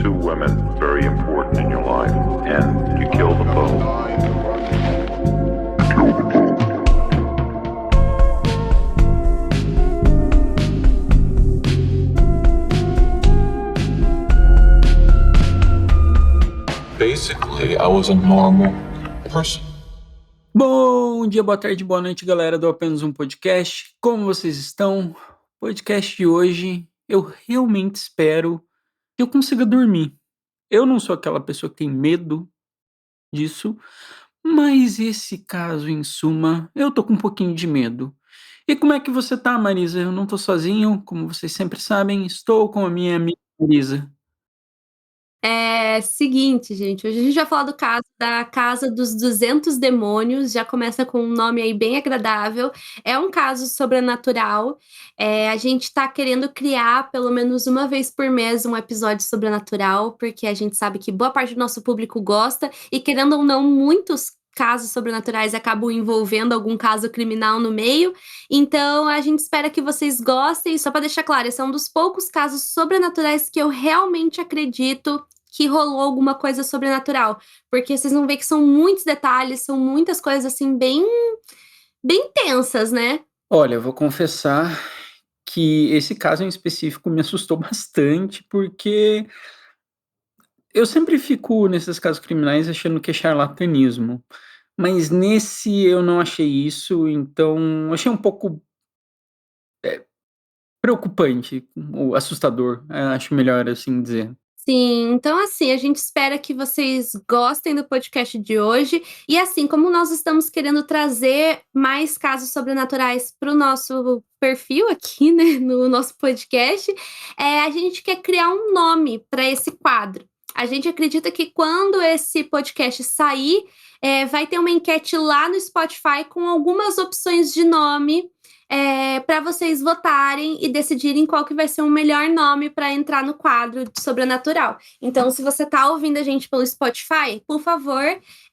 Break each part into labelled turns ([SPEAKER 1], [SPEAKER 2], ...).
[SPEAKER 1] two women very important in your life, and you kill them both.
[SPEAKER 2] Basically, I was a normal person.
[SPEAKER 3] Bom dia, boa tarde, boa noite, galera do Apenas um Podcast. Como vocês estão? Podcast de hoje, eu realmente espero que eu consiga dormir. Eu não sou aquela pessoa que tem medo disso, mas esse caso, em suma, eu tô com um pouquinho de medo. E como é que você tá, Marisa? Eu não tô sozinho, como vocês sempre sabem, estou com a minha amiga Marisa.
[SPEAKER 4] Seguinte, gente, hoje a gente vai falar do caso da Casa dos 200 Demônios, já começa com um nome aí bem agradável. É um caso sobrenatural. A gente tá querendo criar pelo menos uma vez por mês um episódio sobrenatural, porque a gente sabe que boa parte do nosso público gosta e, querendo ou não, muitos casos sobrenaturais acabam envolvendo algum caso criminal no meio. Então, a gente espera que vocês gostem. Só para deixar claro, esse é um dos poucos casos sobrenaturais que eu realmente acredito que rolou alguma coisa sobrenatural, porque vocês vão ver que são muitos detalhes, são muitas coisas assim bem tensas, né?
[SPEAKER 3] Olha, eu vou confessar que esse caso em específico me assustou bastante, porque eu sempre fico nesses casos criminais achando que é charlatanismo, mas nesse eu não achei isso, então achei um pouco preocupante, ou assustador, acho melhor assim dizer.
[SPEAKER 4] Sim, então assim, a gente espera que vocês gostem do podcast de hoje. E assim, como nós estamos querendo trazer mais casos sobrenaturais para o nosso perfil aqui, né, no nosso podcast, a gente quer criar um nome para esse quadro. A gente acredita que quando esse podcast sair, vai ter uma enquete lá no Spotify com algumas opções de nome para vocês votarem e decidirem qual que vai ser o melhor nome para entrar no quadro de sobrenatural. Então, se você tá ouvindo a gente pelo Spotify, por favor,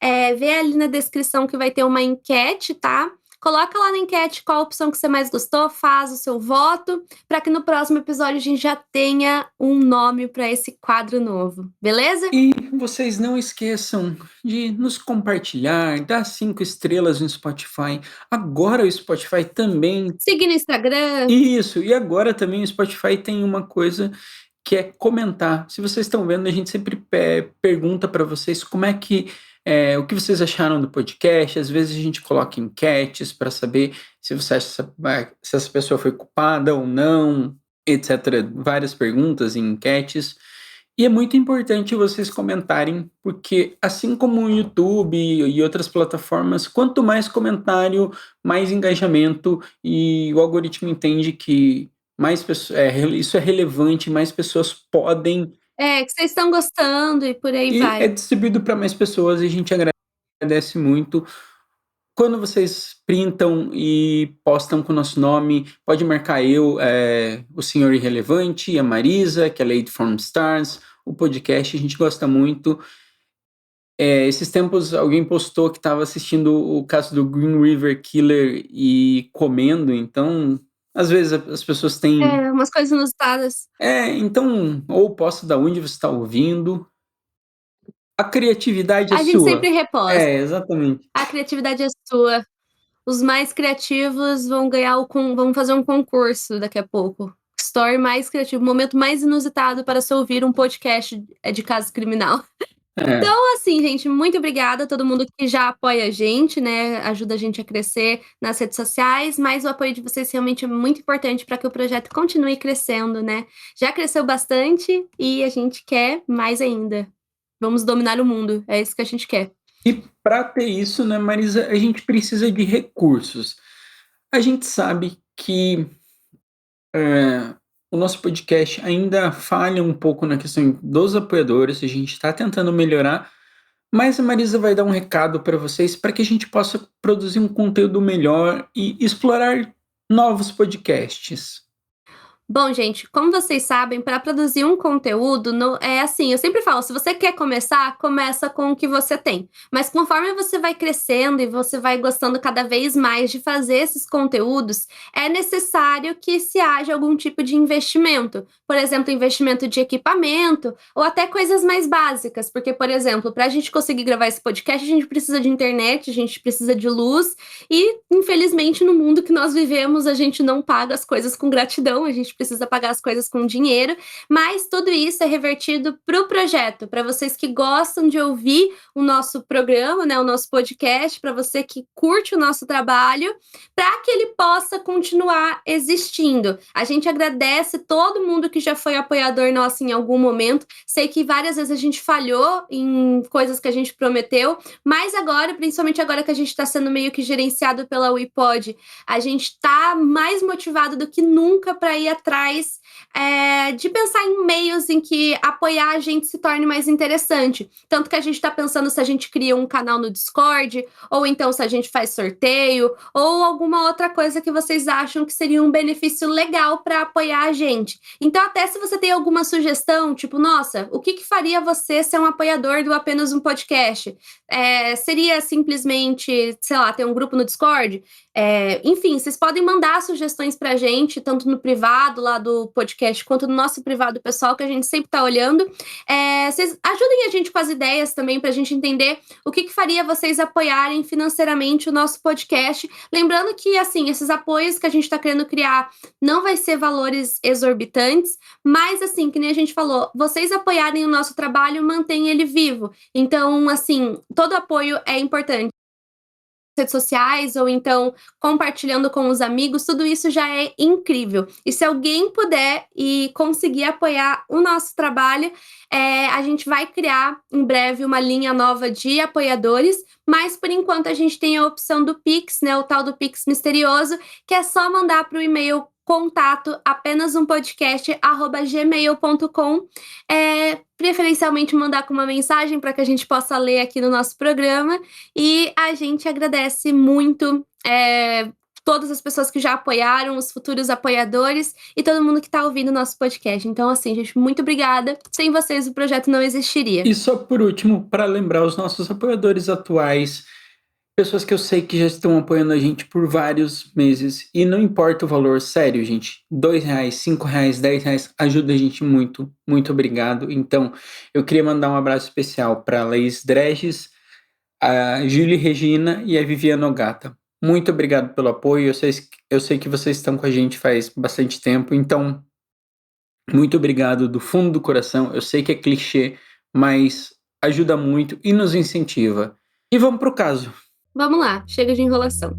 [SPEAKER 4] vê ali na descrição que vai ter uma enquete, tá? Coloca lá na enquete qual a opção que você mais gostou, faz o seu voto, para que no próximo episódio a gente já tenha um nome para esse quadro novo, beleza?
[SPEAKER 3] E vocês não esqueçam de nos compartilhar, dar 5 estrelas no Spotify. Agora o Spotify também.
[SPEAKER 4] Seguir no Instagram.
[SPEAKER 3] Isso, e agora também o Spotify tem uma coisa que é comentar. Se vocês estão vendo, a gente sempre pergunta para vocês como é que o que vocês acharam do podcast. Às vezes a gente coloca enquetes para saber se você acha se essa pessoa foi culpada ou não, etc. Várias perguntas e enquetes. E é muito importante vocês comentarem, porque assim como o YouTube e outras plataformas, quanto mais comentário, mais engajamento, e o algoritmo entende que mais pessoas, isso é relevante, mais pessoas podem,
[SPEAKER 4] Que vocês estão gostando e por aí
[SPEAKER 3] e
[SPEAKER 4] vai.
[SPEAKER 3] é distribuído para mais pessoas, e a gente agradece muito. Quando vocês printam e postam com o nosso nome, pode marcar eu, o Senhor Irrelevante, a Marisa, que é Lady from Stars, o podcast, a gente gosta muito. Esses tempos alguém postou que estava assistindo o caso do Green River Killer e comendo, então às vezes as pessoas têm...
[SPEAKER 4] Umas coisas inusitadas.
[SPEAKER 3] Então, ou posta da onde você está ouvindo. A criatividade é
[SPEAKER 4] A
[SPEAKER 3] sua.
[SPEAKER 4] gente sempre reposta.
[SPEAKER 3] Exatamente.
[SPEAKER 4] A criatividade é sua. Os mais criativos vão ganhar vão fazer um concurso daqui a pouco. Story mais criativo, momento mais inusitado para se ouvir um podcast de caso criminal. Então, assim, gente, muito obrigada a todo mundo que já apoia a gente, né? Ajuda a gente a crescer nas redes sociais, mas o apoio de vocês realmente é muito importante para que o projeto continue crescendo, né? Já cresceu bastante e a gente quer mais ainda. Vamos dominar o mundo, é isso que a gente quer.
[SPEAKER 3] E para ter isso, né, Marisa, a gente precisa de recursos. A gente sabe que o nosso podcast ainda falha um pouco na questão dos apoiadores, a gente está tentando melhorar, mas a Marisa vai dar um recado para vocês para que a gente possa produzir um conteúdo melhor e explorar novos podcasts.
[SPEAKER 4] Bom, gente, como vocês sabem, para produzir um conteúdo, é assim, eu sempre falo, se você quer começar, começa com o que você tem. Mas conforme você vai crescendo e você vai gostando cada vez mais de fazer esses conteúdos, é necessário que se haja algum tipo de investimento. Por exemplo, investimento de equipamento ou até coisas mais básicas. Porque, por exemplo, para a gente conseguir gravar esse podcast, a gente precisa de internet, a gente precisa de luz e, infelizmente, no mundo que nós vivemos, a gente não paga as coisas com gratidão, a gente precisa pagar as coisas com dinheiro, mas tudo isso é revertido para o projeto, para vocês que gostam de ouvir o nosso programa, né, o nosso podcast, para você que curte o nosso trabalho, para que ele possa continuar existindo. A gente agradece todo mundo que já foi apoiador nosso em algum momento. Sei que várias vezes a gente falhou em coisas que a gente prometeu, mas agora, principalmente agora que a gente está sendo meio que gerenciado pela WePod, a gente está mais motivado do que nunca para ir atrás de pensar em meios em que apoiar a gente se torne mais interessante. Tanto que a gente está pensando se a gente cria um canal no Discord, ou então se a gente faz sorteio, ou alguma outra coisa que vocês acham que seria um benefício legal para apoiar a gente. Então, até se você tem alguma sugestão, tipo, nossa, o que faria você ser um apoiador do Apenas um Podcast? Seria simplesmente, sei lá, ter um grupo no Discord? Enfim, vocês podem mandar sugestões pra gente, tanto no privado lá do podcast, quanto no nosso privado pessoal, que a gente sempre tá olhando. Vocês ajudem a gente com as ideias também, pra gente entender o que faria vocês apoiarem financeiramente o nosso podcast. Lembrando que, assim, esses apoios que a gente tá querendo criar não vai ser valores exorbitantes, mas, assim, que nem a gente falou, vocês apoiarem o nosso trabalho, mantém ele vivo. Então, assim, todo apoio é importante. Redes sociais ou então compartilhando com os amigos, tudo isso já é incrível. E se alguém puder e conseguir apoiar o nosso trabalho, a gente vai criar em breve uma linha nova de apoiadores, mas por enquanto a gente tem a opção do Pix, né, o tal do Pix misterioso, que é só mandar para o e-mail contato apenas-um-podcast@gmail.com, preferencialmente mandar com uma mensagem para que a gente possa ler aqui no nosso programa, e a gente agradece muito todas as pessoas que já apoiaram, os futuros apoiadores e todo mundo que está ouvindo o nosso podcast. Então, assim, gente, muito obrigada. Sem vocês o projeto não existiria.
[SPEAKER 3] E só por último, para lembrar os nossos apoiadores atuais, pessoas que eu sei que já estão apoiando a gente por vários meses, e não importa o valor, sério, gente, R$2, R$5, R$10, ajuda a gente muito, muito obrigado. Então, eu queria mandar um abraço especial para a Laís Dreges, a Júlia Regina e a Viviana Ogata. Muito obrigado pelo apoio, eu sei que vocês estão com a gente faz bastante tempo, então, muito obrigado do fundo do coração. Eu sei que é clichê, mas ajuda muito e nos incentiva. E vamos pro caso.
[SPEAKER 4] Vamos lá, chega de enrolação.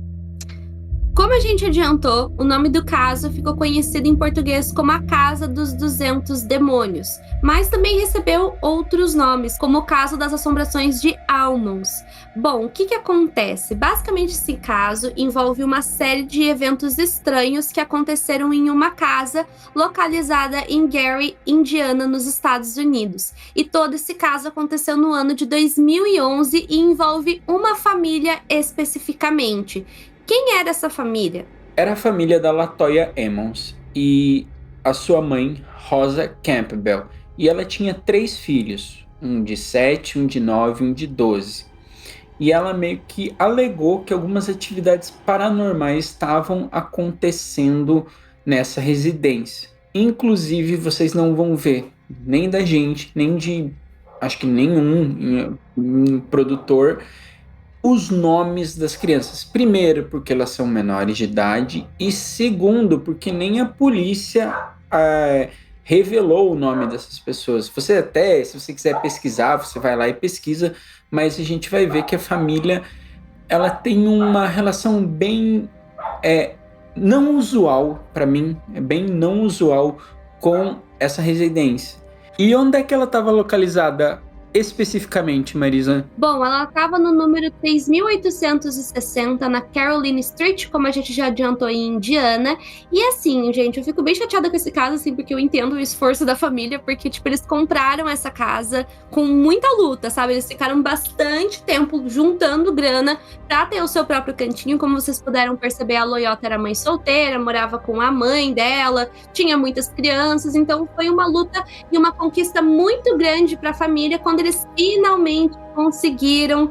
[SPEAKER 4] Como a gente adiantou, o nome do caso ficou conhecido em português como a Casa dos 200 Demônios, mas também recebeu outros nomes, como o caso das assombrações de Almons. Bom, o que acontece? Basicamente, esse caso envolve uma série de eventos estranhos que aconteceram em uma casa localizada em Gary, Indiana, nos Estados Unidos. E todo esse caso aconteceu no ano de 2011 e envolve uma família especificamente. Quem era essa família?
[SPEAKER 3] Era a família da Latoya Emmons e a sua mãe, Rosa Campbell. E ela tinha 3 filhos, um de 7, um de 9 e um de 12. E ela meio que alegou que algumas atividades paranormais estavam acontecendo nessa residência. Inclusive, vocês não vão ver nem da gente, nem de, acho que nenhum produtor, os nomes das crianças. Primeiro, porque elas são menores de idade, e segundo, porque nem a polícia revelou o nome dessas pessoas. Você até, se você quiser pesquisar, você vai lá e pesquisa, mas a gente vai ver que a família, ela tem uma relação bem não usual, para mim, é bem não usual com essa residência. E onde é que ela estava localizada? especificamente, Marisa?
[SPEAKER 4] Bom, ela estava no número 3.860 na Caroline Street, como a gente já adiantou, em Indiana. E assim, gente, eu fico bem chateada com esse caso, assim, porque eu entendo o esforço da família, porque, tipo, eles compraram essa casa com muita luta, sabe? Eles ficaram bastante tempo juntando grana pra ter o seu próprio cantinho. Como vocês puderam perceber, a Loyota era mãe solteira, morava com a mãe dela, tinha muitas crianças, então foi uma luta e uma conquista muito grande para a família quando eles finalmente conseguiram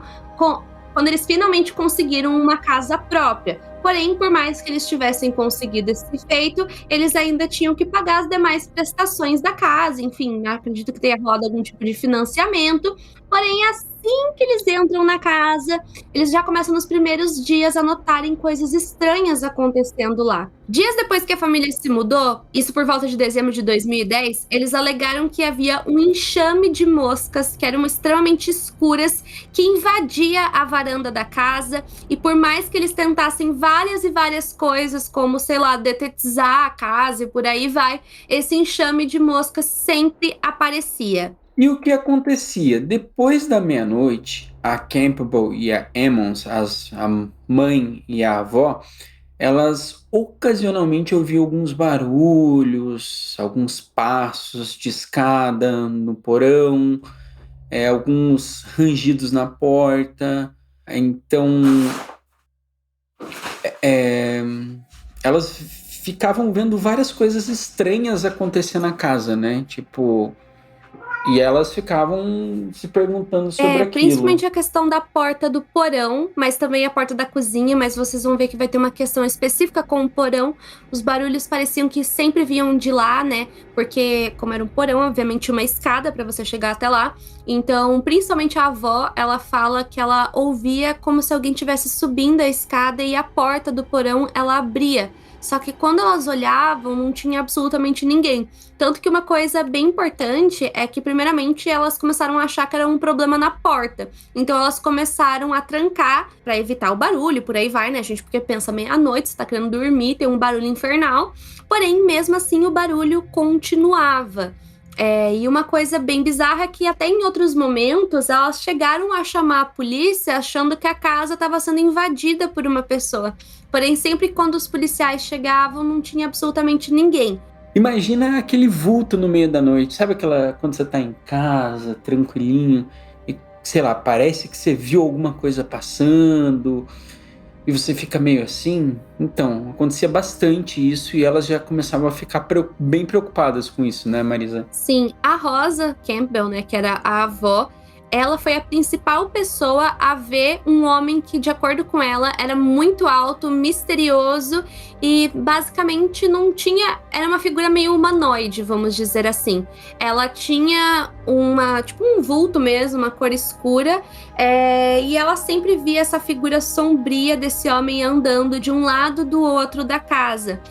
[SPEAKER 4] uma casa própria. Porém, por mais que eles tivessem conseguido esse feito, eles ainda tinham que pagar as demais prestações da casa. Enfim, acredito que tenha rolado algum tipo de financiamento. Porém, assim que eles entram na casa, eles já começam nos primeiros dias a notarem coisas estranhas acontecendo lá. Dias depois que a família se mudou, isso por volta de dezembro de 2010, eles alegaram que havia um enxame de moscas que eram extremamente escuras, que invadia a varanda da casa, e por mais que eles tentassem várias e várias coisas, como, sei lá, detetizar a casa e por aí vai, esse enxame de moscas sempre aparecia.
[SPEAKER 3] E o que acontecia? Depois da meia-noite, a Campbell e a Emmons, a mãe e a avó, elas ocasionalmente ouviam alguns barulhos, alguns passos de escada no porão, alguns rangidos na porta. Então, é, elas ficavam vendo várias coisas estranhas acontecer na casa, né? Tipo, e elas ficavam se perguntando sobre aquilo.
[SPEAKER 4] Principalmente a questão da porta do porão, mas também a porta da cozinha, mas vocês vão ver que vai ter uma questão específica com o porão. Os barulhos pareciam que sempre vinham de lá, né? Porque, como era um porão, obviamente uma escada para você chegar até lá. Então, principalmente a avó, ela fala que ela ouvia como se alguém estivesse subindo a escada e a porta do porão, ela abria. Só que quando elas olhavam, não tinha absolutamente ninguém. Tanto que uma coisa bem importante é que, primeiramente, elas começaram a achar que era um problema na porta. Então, elas começaram a trancar para evitar o barulho, por aí vai, né, gente? Porque pensa, meia-noite, você tá querendo dormir, tem um barulho infernal. Porém, mesmo assim, o barulho continuava. E uma coisa bem bizarra é que até em outros momentos elas chegaram a chamar a polícia achando que a casa estava sendo invadida por uma pessoa. Porém, sempre quando os policiais chegavam, não tinha absolutamente ninguém.
[SPEAKER 3] Imagina aquele vulto no meio da noite, sabe quando você tá em casa, tranquilinho, e sei lá, parece que você viu alguma coisa passando, e você fica meio assim? Então, acontecia bastante isso e elas já começavam a ficar bem preocupadas com isso, né, Marisa?
[SPEAKER 4] Sim, a Rosa Campbell, né, que era a avó, ela foi a principal pessoa a ver um homem que, de acordo com ela, era muito alto, misterioso e basicamente não tinha... Era uma figura meio humanoide, vamos dizer assim. Ela tinha um vulto mesmo, uma cor escura, e ela sempre via essa figura sombria desse homem andando de um lado do outro da casa.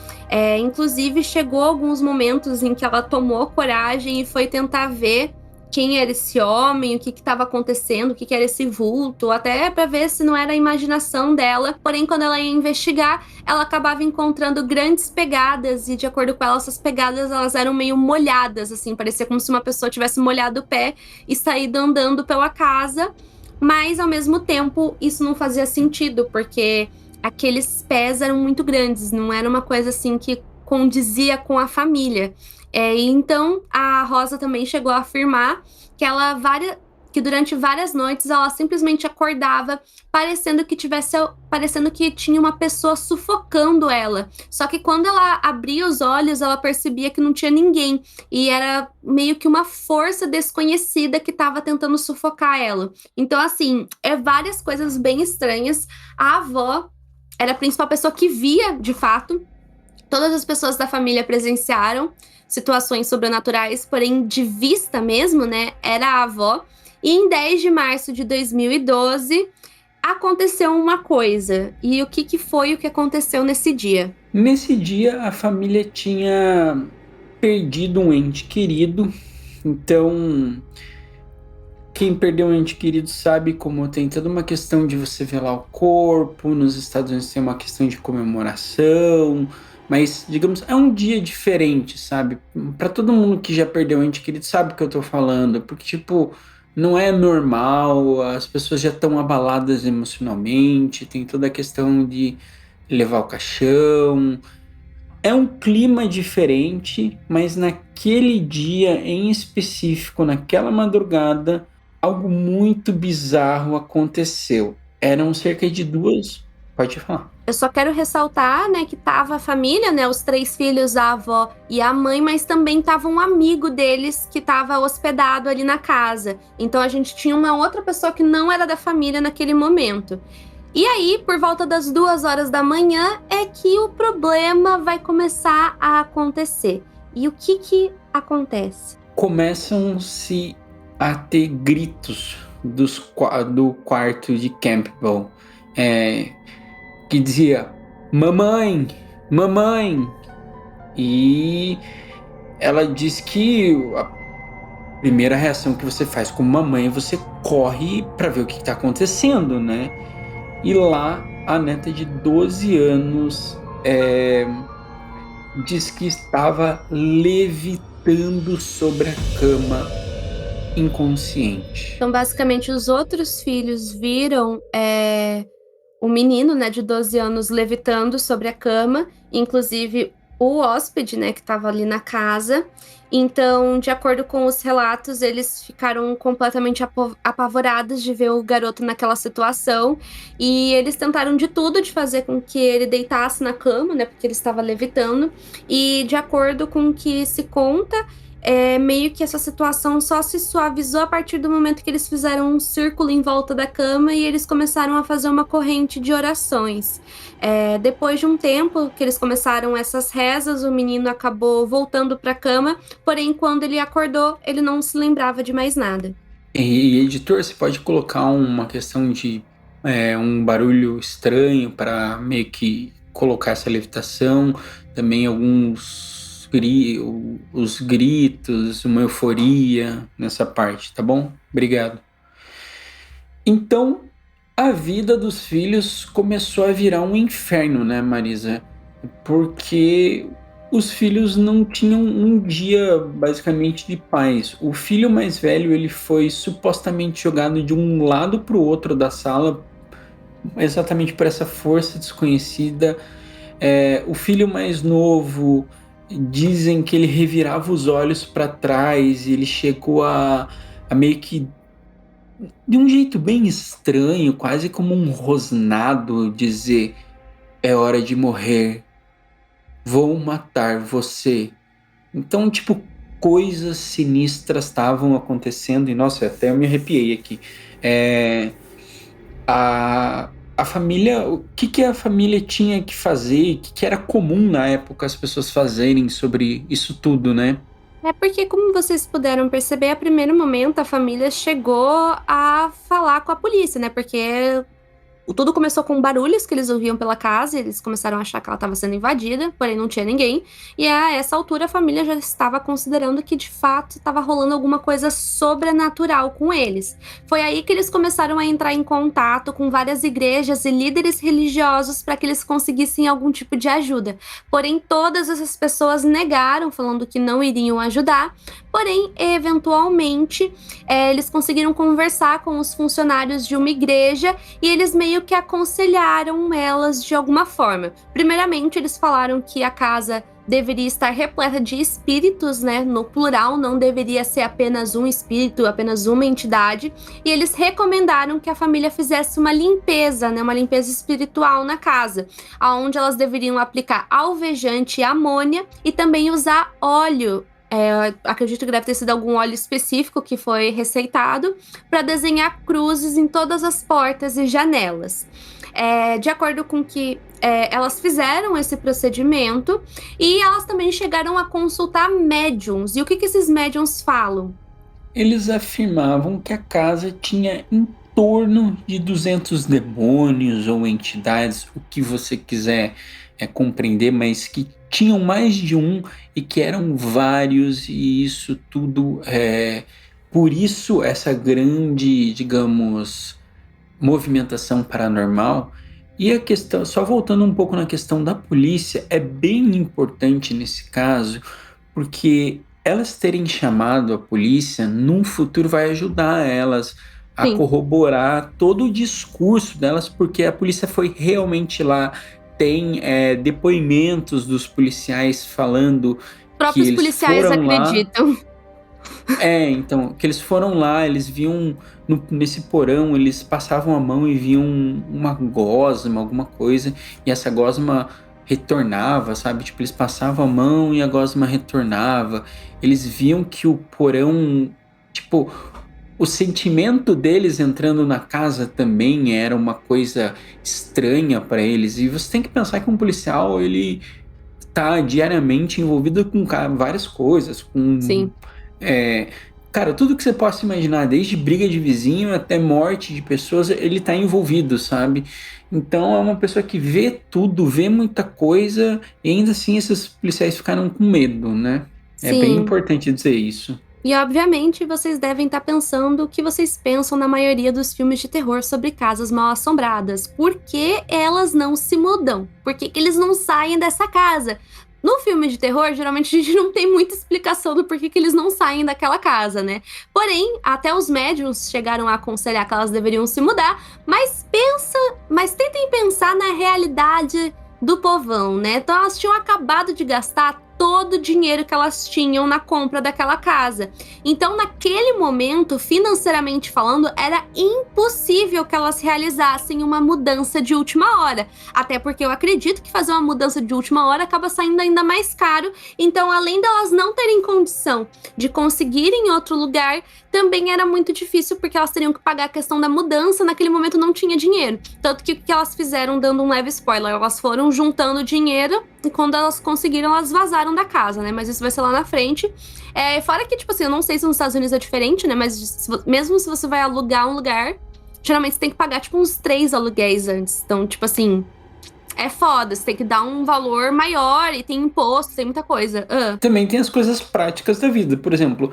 [SPEAKER 4] Inclusive, chegou alguns momentos em que ela tomou coragem e foi tentar ver quem era esse homem, o que estava acontecendo, o que era esse vulto, até para ver se não era a imaginação dela. Porém, quando ela ia investigar, ela acabava encontrando grandes pegadas, e de acordo com ela, essas pegadas elas eram meio molhadas, assim, parecia como se uma pessoa tivesse molhado o pé e saído andando pela casa. Mas, ao mesmo tempo, isso não fazia sentido, porque aqueles pés eram muito grandes, não era uma coisa assim que condizia com a família. Então, a Rosa também chegou a afirmar que durante várias noites ela simplesmente acordava parecendo que tinha uma pessoa sufocando ela. Só que quando ela abria os olhos, ela percebia que não tinha ninguém. E era meio que uma força desconhecida que estava tentando sufocar ela. Então, assim, várias coisas bem estranhas. A avó era a principal pessoa que via, de fato. Todas as pessoas da família presenciaram situações sobrenaturais, porém de vista mesmo, né, era a avó. E em 10 de março de 2012, aconteceu uma coisa. E o que foi o que aconteceu nesse dia?
[SPEAKER 3] Nesse dia, a família tinha perdido um ente querido. Então, quem perdeu um ente querido sabe como tem toda uma questão de você velar o corpo. Nos Estados Unidos tem uma questão de comemoração. Mas, digamos, é um dia diferente, sabe? Pra todo mundo que já perdeu um ente querido sabe o que eu tô falando. Porque, tipo, não é normal, as pessoas já estão abaladas emocionalmente, tem toda a questão de levar o caixão. É um clima diferente, mas naquele dia em específico, naquela madrugada, algo muito bizarro aconteceu. Eram cerca de duas. Pode falar.
[SPEAKER 4] Eu só quero ressaltar, né, que tava a família, né, os 3 filhos, a avó e a mãe, mas também tava um amigo deles que tava hospedado ali na casa. Então a gente tinha uma outra pessoa que não era da família naquele momento. E aí, por volta das 2 horas da manhã, é que o problema vai começar a acontecer. E o que acontece?
[SPEAKER 3] Começam-se a ter gritos do quarto de Campbell, que dizia: mamãe, mamãe. E ela diz que a primeira reação que você faz como mamãe, você corre para ver o que está acontecendo, né? E lá a neta de 12 anos diz que estava levitando sobre a cama, inconsciente.
[SPEAKER 4] Então, basicamente, os outros filhos viram o menino, né, de 12 anos levitando sobre a cama, inclusive o hóspede, né, que estava ali na casa. Então, de acordo com os relatos, eles ficaram completamente apavorados de ver o garoto naquela situação e eles tentaram de tudo de fazer com que ele deitasse na cama, né, porque ele estava levitando. E de acordo com o que se conta, meio que essa situação só se suavizou a partir do momento que eles fizeram um círculo em volta da cama e eles começaram a fazer uma corrente de orações. Depois de um tempo que eles começaram essas rezas, o menino acabou voltando para a cama, porém, quando ele acordou, ele não se lembrava de mais nada.
[SPEAKER 3] E editor, você pode colocar uma questão de um barulho estranho para meio que colocar essa levitação, também os gritos, uma euforia nessa parte, tá bom? Obrigado. Então, a vida dos filhos começou a virar um inferno, né, Marisa? Porque os filhos não tinham um dia basicamente de paz. O filho mais velho, ele foi supostamente jogado de um lado para o outro da sala, exatamente por essa força desconhecida. O filho mais novo, dizem que ele revirava os olhos para trás e ele chegou a meio que, de um jeito bem estranho, quase como um rosnado, dizer: é hora de morrer, vou matar você. Então, tipo, coisas sinistras estavam acontecendo e, nossa, até eu me arrepiei aqui. A família, o que a família tinha que fazer, o que era comum na época as pessoas fazerem sobre isso tudo, né?
[SPEAKER 4] Porque, como vocês puderam perceber, a primeiro momento a família chegou a falar com a polícia, né? Porque tudo começou com barulhos que eles ouviam pela casa, e eles começaram a achar que ela estava sendo invadida, porém não tinha ninguém. E a essa altura a família já estava considerando que de fato estava rolando alguma coisa sobrenatural com eles. Foi aí que eles começaram a entrar em contato com várias igrejas e líderes religiosos para que eles conseguissem algum tipo de ajuda. Porém, todas essas pessoas negaram, falando que não iriam ajudar. Porém, eventualmente, eles conseguiram conversar com os funcionários de uma igreja e eles meio que aconselharam elas de alguma forma. Primeiramente, eles falaram que a casa deveria estar repleta de espíritos, né? No plural, não deveria ser apenas um espírito, apenas uma entidade. E eles recomendaram que a família fizesse uma limpeza, né? Uma limpeza espiritual na casa, onde elas deveriam aplicar alvejante e amônia e também usar óleo. Acredito que deve ter sido algum óleo específico que foi receitado para desenhar cruzes em todas as portas e janelas. De acordo com que elas fizeram esse procedimento e elas também chegaram a consultar médiums. E o que esses médiums falam?
[SPEAKER 3] Eles afirmavam que a casa tinha em torno de 200 demônios ou entidades, o que você quiser compreender, mas que tinham mais de um e que eram vários, e isso tudo, por isso essa grande, digamos, movimentação paranormal. E a questão, só voltando um pouco na questão da polícia, é bem importante nesse caso, porque elas terem chamado a polícia, num futuro vai ajudar elas a
[SPEAKER 4] Sim.
[SPEAKER 3] corroborar todo o discurso delas, porque a polícia foi realmente lá, tem depoimentos dos policiais falando que
[SPEAKER 4] Próprios
[SPEAKER 3] eles
[SPEAKER 4] policiais
[SPEAKER 3] foram lá.
[SPEAKER 4] acreditam.
[SPEAKER 3] Então, que eles foram lá, eles viam nesse porão, eles passavam a mão e viam uma gosma, alguma coisa, e essa gosma retornava, sabe? Tipo, eles passavam a mão e a gosma retornava. Eles viam que o porão, tipo, o sentimento deles entrando na casa também era uma coisa estranha para eles. E você tem que pensar que um policial, ele tá diariamente envolvido com várias coisas, com
[SPEAKER 4] Sim.
[SPEAKER 3] é, cara, tudo que você possa imaginar, desde briga de vizinho até morte de pessoas, ele tá envolvido, sabe? Então é uma pessoa que vê tudo, vê muita coisa, e ainda assim esses policiais ficaram com medo, né? É bem
[SPEAKER 4] Sim.
[SPEAKER 3] importante dizer isso.
[SPEAKER 4] E obviamente vocês devem estar pensando o que vocês pensam na maioria dos filmes de terror sobre casas mal assombradas. Por que elas não se mudam? Por que eles não saem dessa casa? No filme de terror, geralmente a gente não tem muita explicação do porquê que eles não saem daquela casa, né? Porém, até os médiums chegaram a aconselhar que elas deveriam se mudar, mas tentem pensar na realidade do povão, né? Então elas tinham acabado de gastar todo o dinheiro que elas tinham na compra daquela casa. Então, naquele momento, financeiramente falando, era impossível que elas realizassem uma mudança de última hora. Até porque eu acredito que fazer uma mudança de última hora acaba saindo ainda mais caro. Então, além delas não terem condição de conseguir em outro lugar, também era muito difícil porque elas teriam que pagar a questão da mudança. Naquele momento não tinha dinheiro. Tanto que o que elas fizeram, dando um leve spoiler, elas foram juntando dinheiro e quando elas conseguiram, elas vazaram da casa, né? Mas isso vai ser lá na frente. Fora que, tipo assim, eu não sei se nos Estados Unidos é diferente, né? Mas mesmo se você vai alugar um lugar, geralmente você tem que pagar, tipo, uns 3 aluguéis antes. Então, tipo assim, é foda. Você tem que dar um valor maior e tem imposto, tem muita coisa.
[SPEAKER 3] Também tem as coisas práticas da vida. Por exemplo,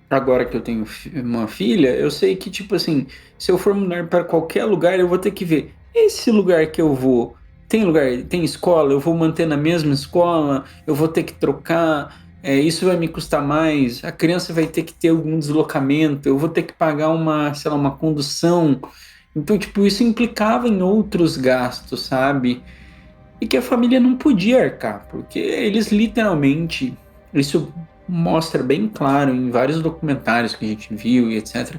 [SPEAKER 3] agora que eu tenho uma filha, eu sei que, tipo assim, se eu for mudar para qualquer lugar, eu vou ter que ver esse lugar que eu vou. Tem lugar, tem escola, eu vou manter na mesma escola, eu vou ter que trocar, isso vai me custar mais, a criança vai ter que ter algum deslocamento, eu vou ter que pagar uma, sei lá, uma condução. Então, tipo, isso implicava em outros gastos, sabe? E que a família não podia arcar, porque eles literalmente, isso mostra bem claro em vários documentários que a gente viu e etc,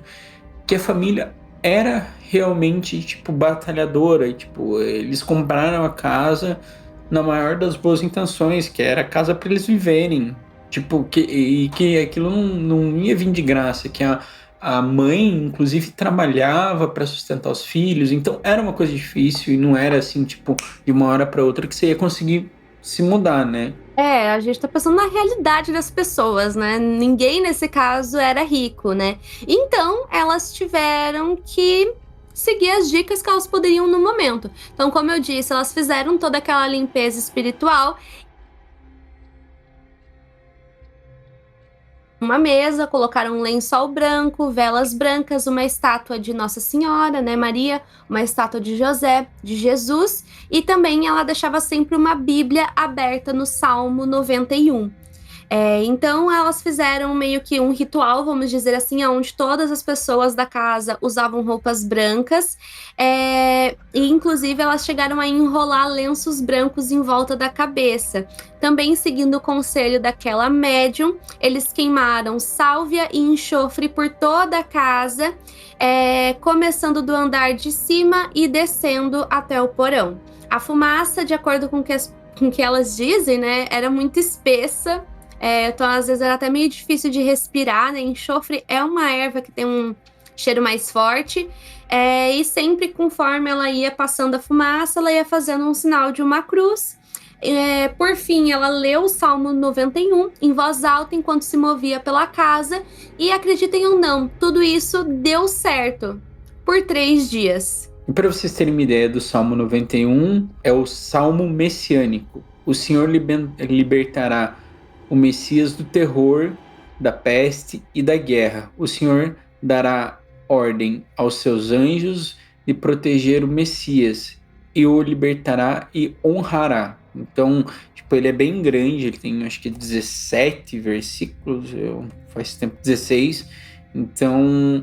[SPEAKER 3] que a família era realmente, tipo, batalhadora, e, tipo, eles compraram a casa na maior das boas intenções, que era a casa para eles viverem, tipo, que aquilo não ia vir de graça, que a mãe, inclusive, trabalhava para sustentar os filhos, então era uma coisa difícil e não era assim, tipo, de uma hora para outra que você ia conseguir se mudar, né?
[SPEAKER 4] A gente tá pensando na realidade das pessoas, né? Ninguém nesse caso era rico, né? Então, elas tiveram que seguir as dicas que elas poderiam no momento. Então, como eu disse, elas fizeram toda aquela limpeza espiritual. Uma mesa, colocaram um lençol branco, velas brancas, uma estátua de Nossa Senhora, né, Maria, uma estátua de José, de Jesus, e também ela deixava sempre uma Bíblia aberta no Salmo 91. Então elas fizeram meio que um ritual, vamos dizer assim, onde todas as pessoas da casa usavam roupas brancas, e inclusive elas chegaram a enrolar lenços brancos em volta da cabeça. Também seguindo o conselho daquela médium, eles queimaram sálvia e enxofre por toda a casa, começando do andar de cima e descendo até o porão. A fumaça, de acordo com o que elas dizem, né, era muito espessa. Então, às vezes, era até meio difícil de respirar, né? Enxofre é uma erva que tem um cheiro mais forte. E sempre, conforme ela ia passando a fumaça, ela ia fazendo um sinal de uma cruz. Por fim, ela leu o Salmo 91 em voz alta enquanto se movia pela casa. E, acreditem ou não, tudo isso deu certo por 3 dias.
[SPEAKER 3] E para vocês terem uma ideia do Salmo 91, é o Salmo Messiânico. O Senhor libertará o Messias do terror, da peste e da guerra. O Senhor dará ordem aos seus anjos de proteger o Messias e o libertará e honrará. Então, tipo, ele é bem grande, ele tem acho que 17 versículos, faz tempo 16. Então,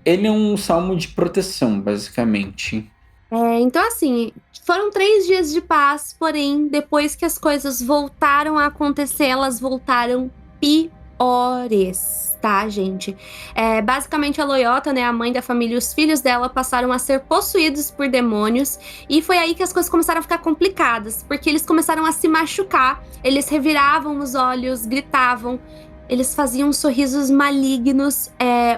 [SPEAKER 3] ele é um salmo de proteção, basicamente.
[SPEAKER 4] Então, assim, foram 3 dias de paz, porém, depois que as coisas voltaram a acontecer, elas voltaram piores, tá, gente? Basicamente, a Loiota, né, a mãe da família e os filhos dela passaram a ser possuídos por demônios, e foi aí que as coisas começaram a ficar complicadas, porque eles começaram a se machucar, eles reviravam os olhos, gritavam, eles faziam sorrisos malignos.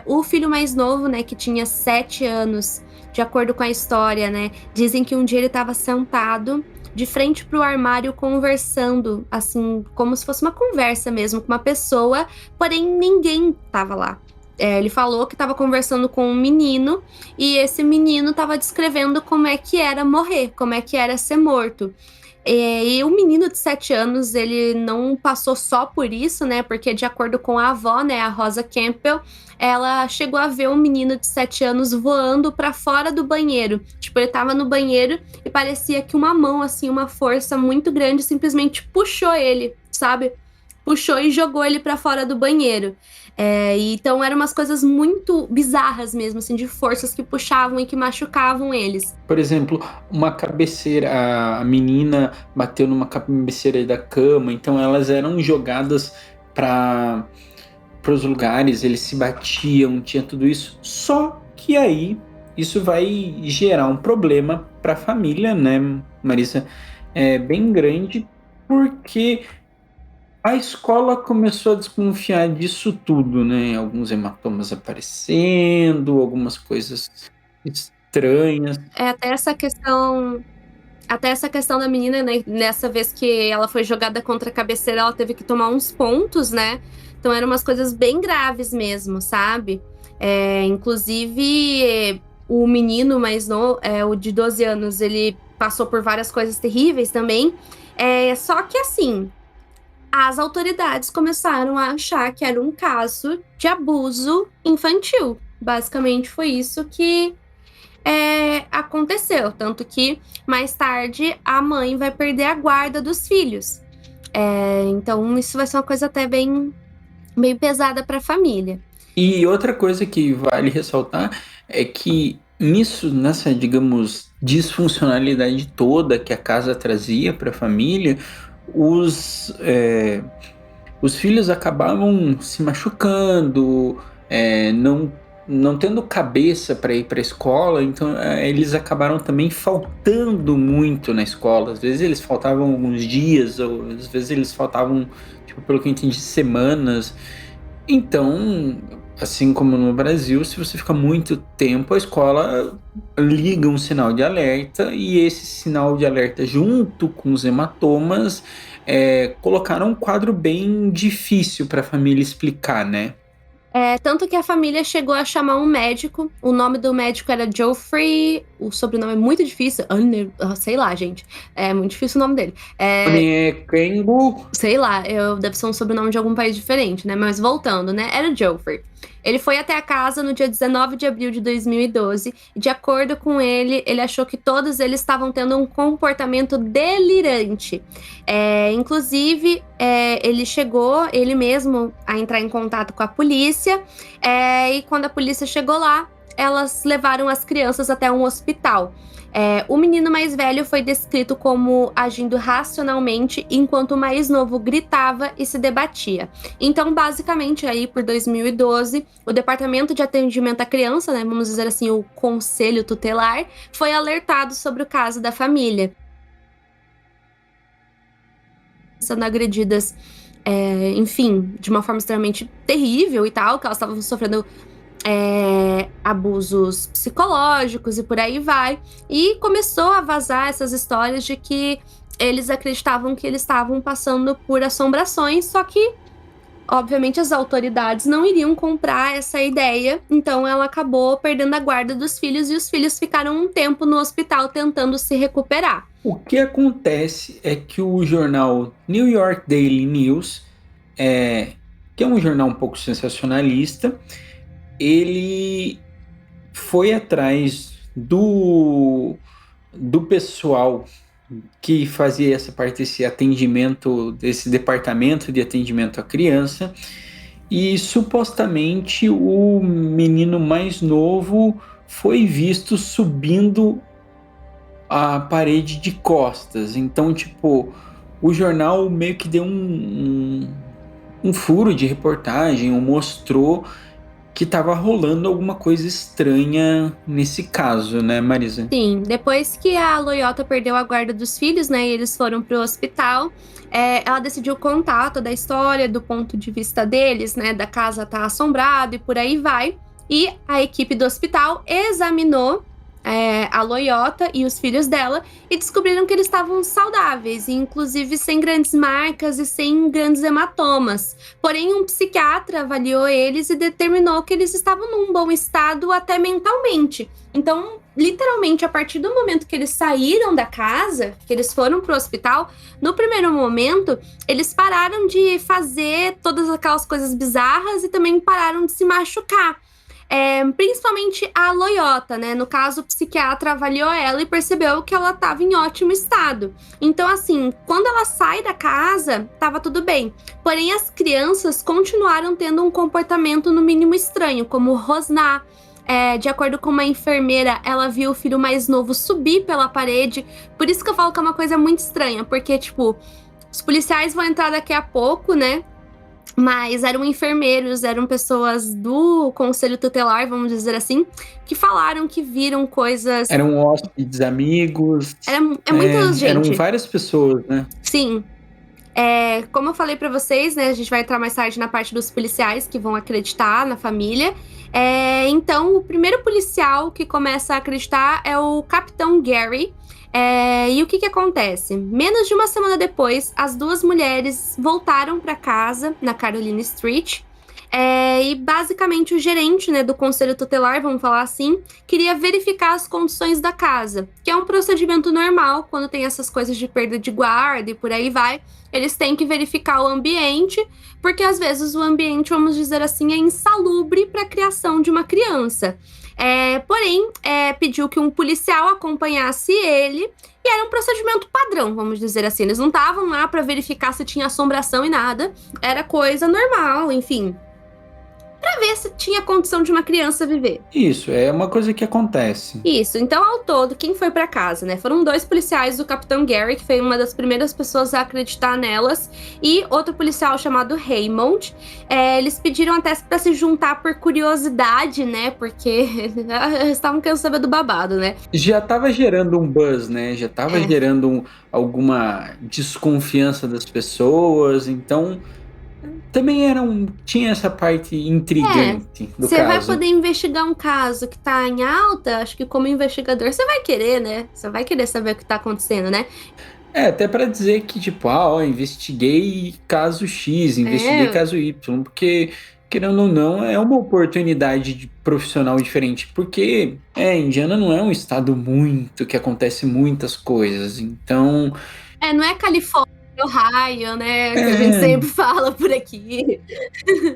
[SPEAKER 4] O filho mais novo, né, que tinha 7 anos, de acordo com a história, né, dizem que um dia ele estava sentado de frente pro armário conversando, assim, como se fosse uma conversa mesmo com uma pessoa, porém ninguém tava lá. Ele falou que estava conversando com um menino e esse menino estava descrevendo como é que era morrer, como é que era ser morto. E o menino de 7 anos, ele não passou só por isso, né? Porque de acordo com a avó, né, a Rosa Campbell, ela chegou a ver um menino de 7 anos voando pra fora do banheiro. Tipo, ele tava no banheiro e parecia que uma mão, assim, uma força muito grande simplesmente puxou ele, sabe? Puxou e jogou ele pra fora do banheiro. Então eram umas coisas muito bizarras mesmo, assim, de forças que puxavam e que machucavam eles.
[SPEAKER 3] Por exemplo, uma cabeceira, a menina bateu numa cabeceira da cama, então elas eram jogadas para os lugares, eles se batiam, tinha tudo isso. Só que aí isso vai gerar um problema para a família, né, Marisa? É bem grande, porque a escola começou a desconfiar disso tudo, né? Alguns hematomas aparecendo, algumas coisas estranhas.
[SPEAKER 4] Até essa questão da menina, né, nessa vez que ela foi jogada contra a cabeceira, ela teve que tomar uns pontos, né? Então eram umas coisas bem graves mesmo, sabe? Inclusive, o menino mais novo, o de 12 anos, ele passou por várias coisas terríveis também. Só que assim, as autoridades começaram a achar que era um caso de abuso infantil. Basicamente foi isso que aconteceu. Tanto que mais tarde a mãe vai perder a guarda dos filhos. Então isso vai ser uma coisa até bem pesada para a família.
[SPEAKER 3] E outra coisa que vale ressaltar é que nessa, digamos, disfuncionalidade toda que a casa trazia para a família, os filhos acabavam se machucando, não tendo cabeça para ir para a escola, então eles acabaram também faltando muito na escola. Às vezes eles faltavam alguns dias, ou às vezes eles faltavam, tipo, pelo que eu entendi, semanas. Então, assim como no Brasil, se você fica muito tempo, a escola liga um sinal de alerta, e esse sinal de alerta, junto com os hematomas, colocaram um quadro bem difícil para a família explicar, né?
[SPEAKER 4] Tanto que a família chegou a chamar um médico. O nome do médico era Geoffrey. O sobrenome é muito difícil. Sei lá, gente. É muito difícil o nome dele.
[SPEAKER 3] Kengo.
[SPEAKER 4] Sei lá, deve ser um sobrenome de algum país diferente, né? Mas voltando, né? Era o Geoffrey. Ele foi até a casa no dia 19 de abril de 2012 e, de acordo com ele, ele achou que todos eles estavam tendo um comportamento delirante. Inclusive, ele chegou, ele mesmo, a entrar em contato com a polícia. E quando a polícia chegou lá, elas levaram as crianças até um hospital. O menino mais velho foi descrito como agindo racionalmente, enquanto o mais novo gritava e se debatia. Então, basicamente, aí por 2012, o Departamento de Atendimento à Criança, né, vamos dizer assim, o Conselho Tutelar, foi alertado sobre o caso da família. Sendo agredidas, enfim, de uma forma extremamente terrível e tal, que elas estavam sofrendo abusos psicológicos e por aí vai. E começou a vazar essas histórias de que eles acreditavam que eles estavam passando por assombrações, só que, obviamente, as autoridades não iriam comprar essa ideia, então ela acabou perdendo a guarda dos filhos e os filhos ficaram um tempo no hospital tentando se recuperar.
[SPEAKER 3] O que acontece é que o jornal New York Daily News, que é um jornal um pouco sensacionalista, ele foi atrás do pessoal que fazia essa parte, esse atendimento, desse departamento de atendimento à criança, e supostamente o menino mais novo foi visto subindo a parede de costas. Então, tipo, o jornal meio que deu um furo de reportagem, ou mostrou que estava rolando alguma coisa estranha nesse caso, né, Marisa?
[SPEAKER 4] Sim, depois que a Loyota perdeu a guarda dos filhos, né, e eles foram pro hospital, ela decidiu contar toda a história do ponto de vista deles, né, da casa tá assombrada e por aí vai. E a equipe do hospital examinou a Loyota e os filhos dela e descobriram que eles estavam saudáveis, inclusive sem grandes marcas e sem grandes hematomas. Porém, um psiquiatra avaliou eles e determinou que eles estavam num bom estado até mentalmente. Então, literalmente, a partir do momento que eles saíram da casa, que eles foram pro hospital, no primeiro momento, eles pararam de fazer todas aquelas coisas bizarras e também pararam de se machucar. Principalmente a Loyota, né? No caso, o psiquiatra avaliou ela e percebeu que ela estava em ótimo estado. Então, assim, quando ela sai da casa, estava tudo bem. Porém, as crianças continuaram tendo um comportamento no mínimo estranho, como rosnar. De acordo com uma enfermeira, ela viu o filho mais novo subir pela parede. Por isso que eu falo que é uma coisa muito estranha, porque, tipo, os policiais vão entrar daqui a pouco, né? Mas eram enfermeiros, eram pessoas do conselho tutelar, vamos dizer assim, que falaram que viram coisas.
[SPEAKER 3] Eram hóspedes, amigos.
[SPEAKER 4] É muita gente.
[SPEAKER 3] Eram várias pessoas, né?
[SPEAKER 4] Sim. Como eu falei pra vocês, né? A gente vai entrar mais tarde na parte dos policiais que vão acreditar na família. Então, o primeiro policial que começa a acreditar é o Capitão Gary. E o que acontece? Menos de uma semana depois, as duas mulheres voltaram para casa na Caroline Street. E basicamente o gerente, né, do conselho tutelar, vamos falar assim, queria verificar as condições da casa, que é um procedimento normal quando tem essas coisas de perda de guarda e por aí vai. Eles têm que verificar o ambiente, porque às vezes o ambiente, vamos dizer assim, é insalubre para a criação de uma criança. Porém, pediu que um policial acompanhasse ele, e era um procedimento padrão, vamos dizer assim. Eles não estavam lá para verificar se tinha assombração e nada, era coisa normal, enfim. Pra ver se tinha condição de uma criança viver.
[SPEAKER 3] Isso, é uma coisa que acontece.
[SPEAKER 4] Isso, então ao todo, quem foi pra casa, né? Foram 2 policiais do Capitão Gary, que foi uma das primeiras pessoas a acreditar nelas, e outro policial chamado Raymond. Eles pediram até pra se juntar por curiosidade, né? Porque eles estavam querendo saber do babado, né?
[SPEAKER 3] Já tava gerando um buzz, né? Já tava gerando alguma desconfiança das pessoas, então também tinha essa parte intrigante do caso.
[SPEAKER 4] Você vai poder investigar um caso que tá em alta, acho que como investigador você vai querer, né? Você vai querer saber o que tá acontecendo, né?
[SPEAKER 3] Até pra dizer que, tipo, investiguei caso X, investiguei caso Y, porque, querendo ou não, é uma oportunidade profissional diferente, porque, Indiana não é um estado que acontece muitas coisas, então...
[SPEAKER 4] não é Califórnia, Ohio, né? Que a gente sempre fala por aqui.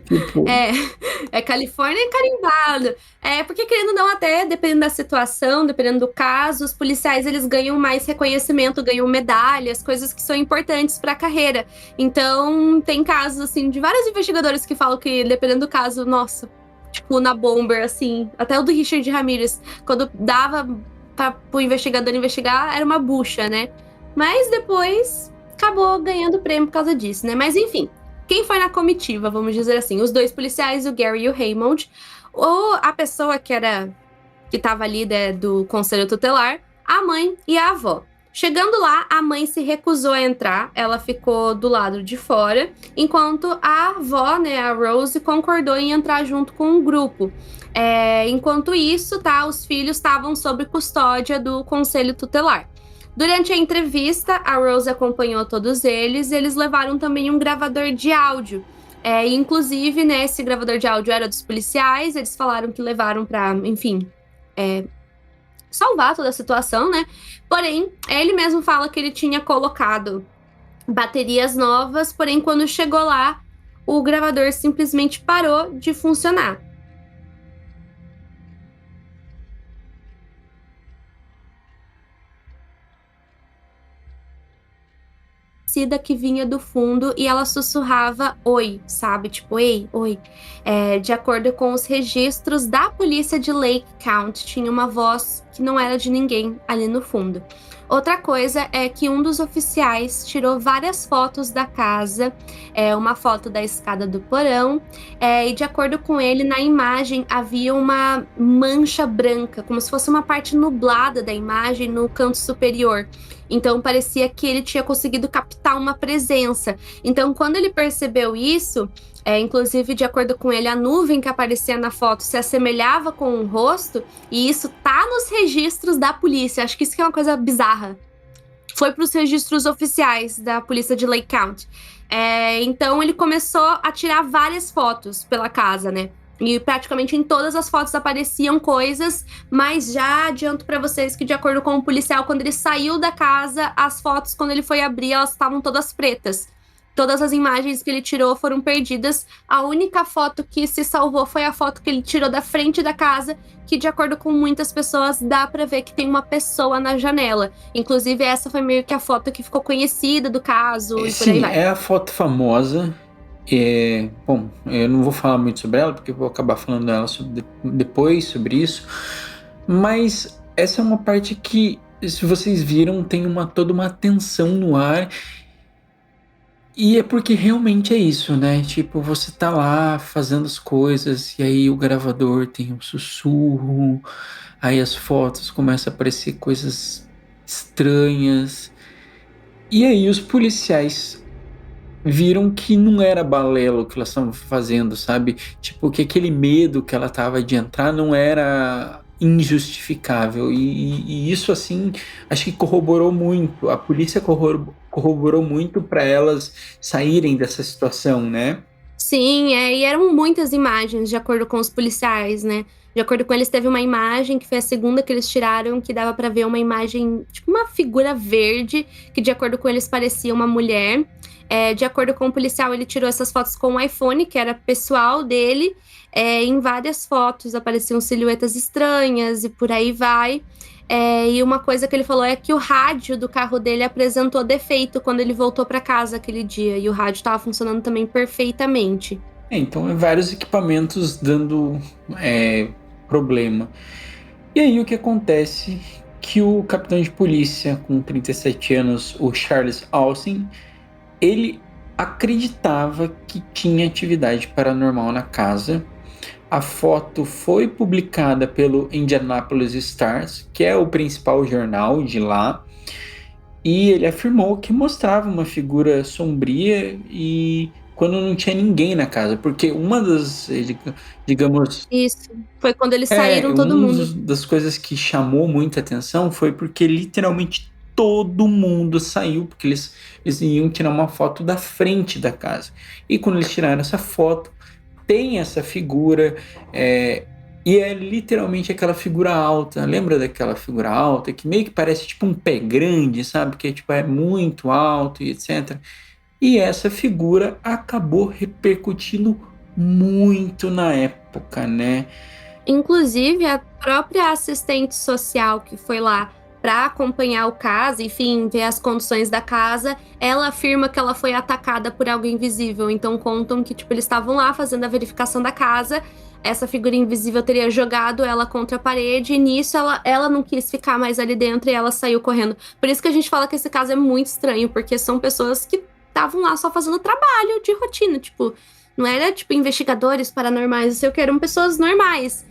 [SPEAKER 3] Tipo...
[SPEAKER 4] Califórnia carimbado. Porque querendo ou não, até dependendo da situação, dependendo do caso, os policiais eles ganham mais reconhecimento, ganham medalhas, coisas que são importantes para a carreira. Então, tem casos assim de vários investigadores que falam que dependendo do caso, nossa, tipo na Bomber, assim, até o do Richard Ramirez, quando dava para o investigador investigar, era uma bucha, né? Mas depois acabou ganhando prêmio por causa disso, né? Mas enfim, quem foi na comitiva, vamos dizer assim? Os 2 policiais, o Gary e o Raymond, ou a pessoa que tava ali do conselho tutelar, a mãe e a avó. Chegando lá, a mãe se recusou a entrar, ela ficou do lado de fora, enquanto a avó, né, a Rose, concordou em entrar junto com o grupo. Enquanto isso, os filhos estavam sob custódia do conselho tutelar. Durante a entrevista, a Rose acompanhou todos eles e eles levaram também um gravador de áudio. Inclusive, né, esse gravador de áudio era dos policiais, eles falaram que levaram pra, enfim, salvar toda a situação, né? Porém, ele mesmo fala que ele tinha colocado baterias novas, porém, quando chegou lá, o gravador simplesmente parou de funcionar. parecida que vinha do fundo e ela sussurrava oi, sabe? Tipo, ei, oi. De acordo com os registros da polícia de Lake County, tinha uma voz que não era de ninguém ali no fundo. Outra coisa é que um dos oficiais tirou várias fotos da casa, uma foto da escada do porão, e de acordo com ele, na imagem havia uma mancha branca, como se fosse uma parte nublada da imagem no canto superior. Então parecia que ele tinha conseguido captar uma presença. Então quando ele percebeu isso, inclusive de acordo com ele, a nuvem que aparecia na foto se assemelhava com um rosto, e isso tá nos registros da polícia. Acho que isso que é uma coisa bizarra. Foi para os registros oficiais da polícia de Lake County. Então ele começou a tirar várias fotos pela casa, né? E praticamente em todas as fotos apareciam coisas, mas já adianto pra vocês que, de acordo com o policial, quando ele saiu da casa, as fotos, quando ele foi abrir, elas estavam todas pretas. Todas as imagens que ele tirou foram perdidas. A única foto que se salvou foi a foto que ele tirou da frente da casa, que, de acordo com muitas pessoas, dá pra ver que tem uma pessoa na janela. Inclusive, essa foi meio que a foto que ficou conhecida do caso e por aí vai.
[SPEAKER 3] É a foto famosa. Bom, eu não vou falar muito sobre ela, porque eu vou acabar falando dela depois sobre isso. Mas essa é uma parte que, se vocês viram, tem toda uma tensão no ar. E é porque realmente é isso, né? Tipo, você tá lá fazendo as coisas e aí o gravador tem um sussurro, aí as fotos começam a aparecer coisas estranhas. E aí os policiais viram que não era balela o que elas estavam fazendo, sabe? Tipo, que aquele medo que ela tava de entrar não era injustificável. E isso, assim, acho que corroborou muito. A polícia corroborou muito para elas saírem dessa situação, né?
[SPEAKER 4] Sim, e eram muitas imagens, de acordo com os policiais, né? De acordo com eles, teve uma imagem, que foi a segunda que eles tiraram, que dava pra ver uma imagem, tipo uma figura verde, que de acordo com eles parecia uma mulher. De acordo com o policial, ele tirou essas fotos com o iPhone, que era pessoal dele. Em várias fotos apareciam silhuetas estranhas e por aí vai. E uma coisa que ele falou é que o rádio do carro dele apresentou defeito quando ele voltou para casa aquele dia. E o rádio estava funcionando também perfeitamente.
[SPEAKER 3] Então, vários equipamentos dando problema. E aí o que acontece? Que o capitão de polícia, com 37 anos, o Charles Austin, ele acreditava que tinha atividade paranormal na casa. A foto foi publicada pelo Indianapolis Stars, que é o principal jornal de lá, e ele afirmou que mostrava uma figura sombria e quando não tinha ninguém na casa, porque uma das, digamos...
[SPEAKER 4] Isso, foi quando eles saíram todo mundo.
[SPEAKER 3] Uma das coisas que chamou muita atenção foi porque literalmente todo mundo saiu, porque eles iam tirar uma foto da frente da casa. E quando eles tiraram essa foto, tem essa figura, e é literalmente aquela figura alta. Lembra daquela figura alta que meio que parece tipo um pé grande, sabe? Que tipo, é muito alto e etc. E essa figura acabou repercutindo muito na época, né?
[SPEAKER 4] Inclusive, a própria assistente social que foi lá para acompanhar o caso, enfim, ver as condições da casa, ela afirma que ela foi atacada por algo invisível. Então contam que tipo, eles estavam lá fazendo a verificação da casa, essa figura invisível teria jogado ela contra a parede, e nisso ela não quis ficar mais ali dentro e ela saiu correndo. Por isso que a gente fala que esse caso é muito estranho, porque são pessoas que estavam lá só fazendo trabalho de rotina, tipo, não era tipo investigadores paranormais, eu sei o que, eram pessoas normais.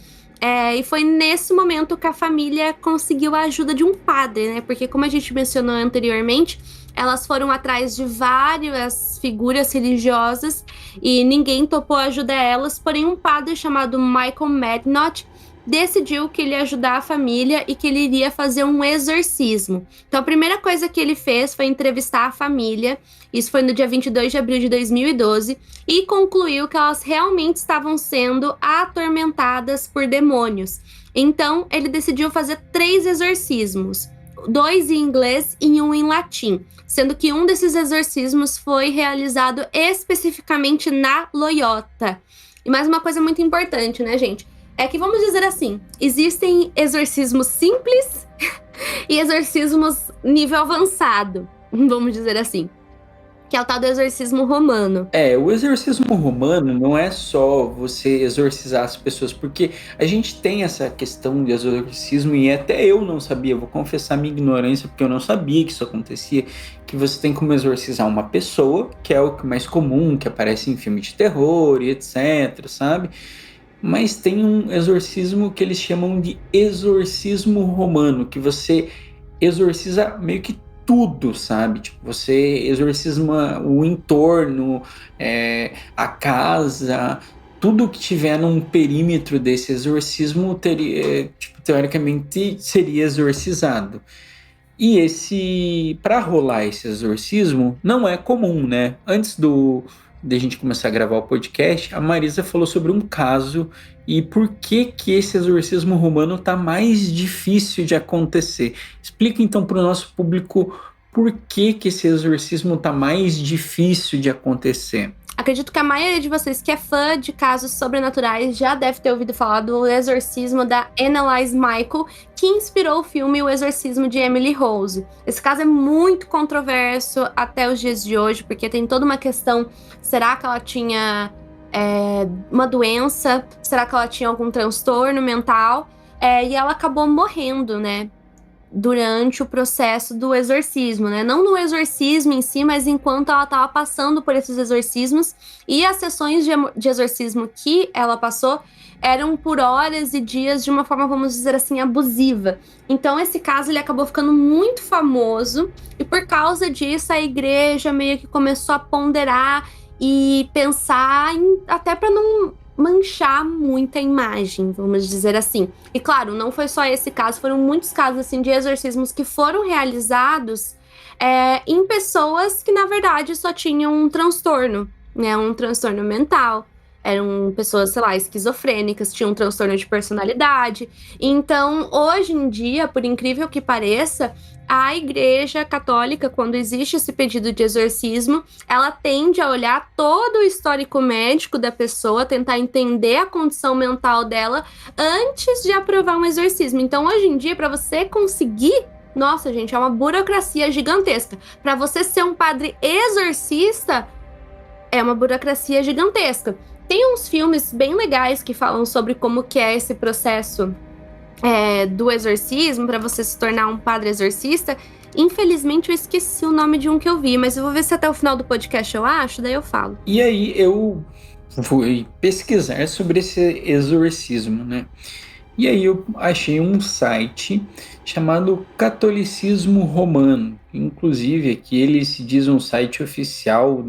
[SPEAKER 4] E foi nesse momento que a família conseguiu a ajuda de um padre, né? Porque, como a gente mencionou anteriormente, elas foram atrás de várias figuras religiosas e ninguém topou ajudar elas. Porém, um padre chamado Michael Madnott decidiu que ele ia ajudar a família e que ele iria fazer um exorcismo. Então, a primeira coisa que ele fez foi entrevistar a família. Isso foi no dia 22 de abril de 2012. E concluiu que elas realmente estavam sendo atormentadas por demônios. Então, ele decidiu fazer 3 exorcismos. 2 em inglês e 1 em latim. Sendo que um desses exorcismos foi realizado especificamente na Loyota. E mais uma coisa muito importante, né, gente? É que, vamos dizer assim, existem exorcismos simples e exorcismos nível avançado, vamos dizer assim. Que é o tal do exorcismo romano.
[SPEAKER 3] O exorcismo romano não é só você exorcizar as pessoas, porque a gente tem essa questão de exorcismo e até eu não sabia, vou confessar minha ignorância, porque eu não sabia que isso acontecia, que você tem como exorcizar uma pessoa, que é o mais comum, que aparece em filme de terror e etc, sabe? Mas tem um exorcismo que eles chamam de exorcismo romano, que você exorciza meio que tudo, sabe? Tipo, você exorcisma o entorno, a casa, tudo que tiver num perímetro desse exorcismo teoricamente seria exorcizado. E para rolar esse exorcismo não é comum, né? Antes de a gente começar a gravar o podcast, a Marisa falou sobre um caso e por que esse exorcismo romano tá mais difícil de acontecer. Explica então para o nosso público por que esse exorcismo tá mais difícil de acontecer.
[SPEAKER 4] Acredito que a maioria de vocês que é fã de casos sobrenaturais já deve ter ouvido falar do exorcismo da Annalise Michael, que inspirou o filme O Exorcismo de Emily Rose. Esse caso é muito controverso até os dias de hoje, porque tem toda uma questão, será que ela tinha uma doença? Será que ela tinha algum transtorno mental? E ela acabou morrendo, né? Durante o processo do exorcismo, né? Não no exorcismo em si, mas enquanto ela estava passando por esses exorcismos. E as sessões de exorcismo que ela passou eram por horas e dias de uma forma, vamos dizer assim, abusiva. Então esse caso ele acabou ficando muito famoso e por causa disso a igreja meio que começou a ponderar e pensar até para não manchar muita imagem, vamos dizer assim. E claro, não foi só esse caso, foram muitos casos assim de exorcismos que foram realizados em pessoas que na verdade só tinham um transtorno, né, um transtorno mental. Eram pessoas, sei lá, esquizofrênicas, tinham um transtorno de personalidade. Então, hoje em dia, por incrível que pareça, a Igreja Católica, quando existe esse pedido de exorcismo, ela tende a olhar todo o histórico médico da pessoa, tentar entender a condição mental dela antes de aprovar um exorcismo. Então, hoje em dia, para você conseguir, nossa, gente, é uma burocracia gigantesca. Para você ser um padre exorcista, é uma burocracia gigantesca. Tem uns filmes bem legais que falam sobre como que é esse processo do exorcismo, para você se tornar um padre exorcista. Infelizmente eu esqueci o nome de um que eu vi, mas eu vou ver se até o final do podcast eu acho, daí eu falo.
[SPEAKER 3] E aí eu fui pesquisar sobre esse exorcismo, né? E aí eu achei um site chamado Catolicismo Romano. Inclusive aqui ele se diz um site oficial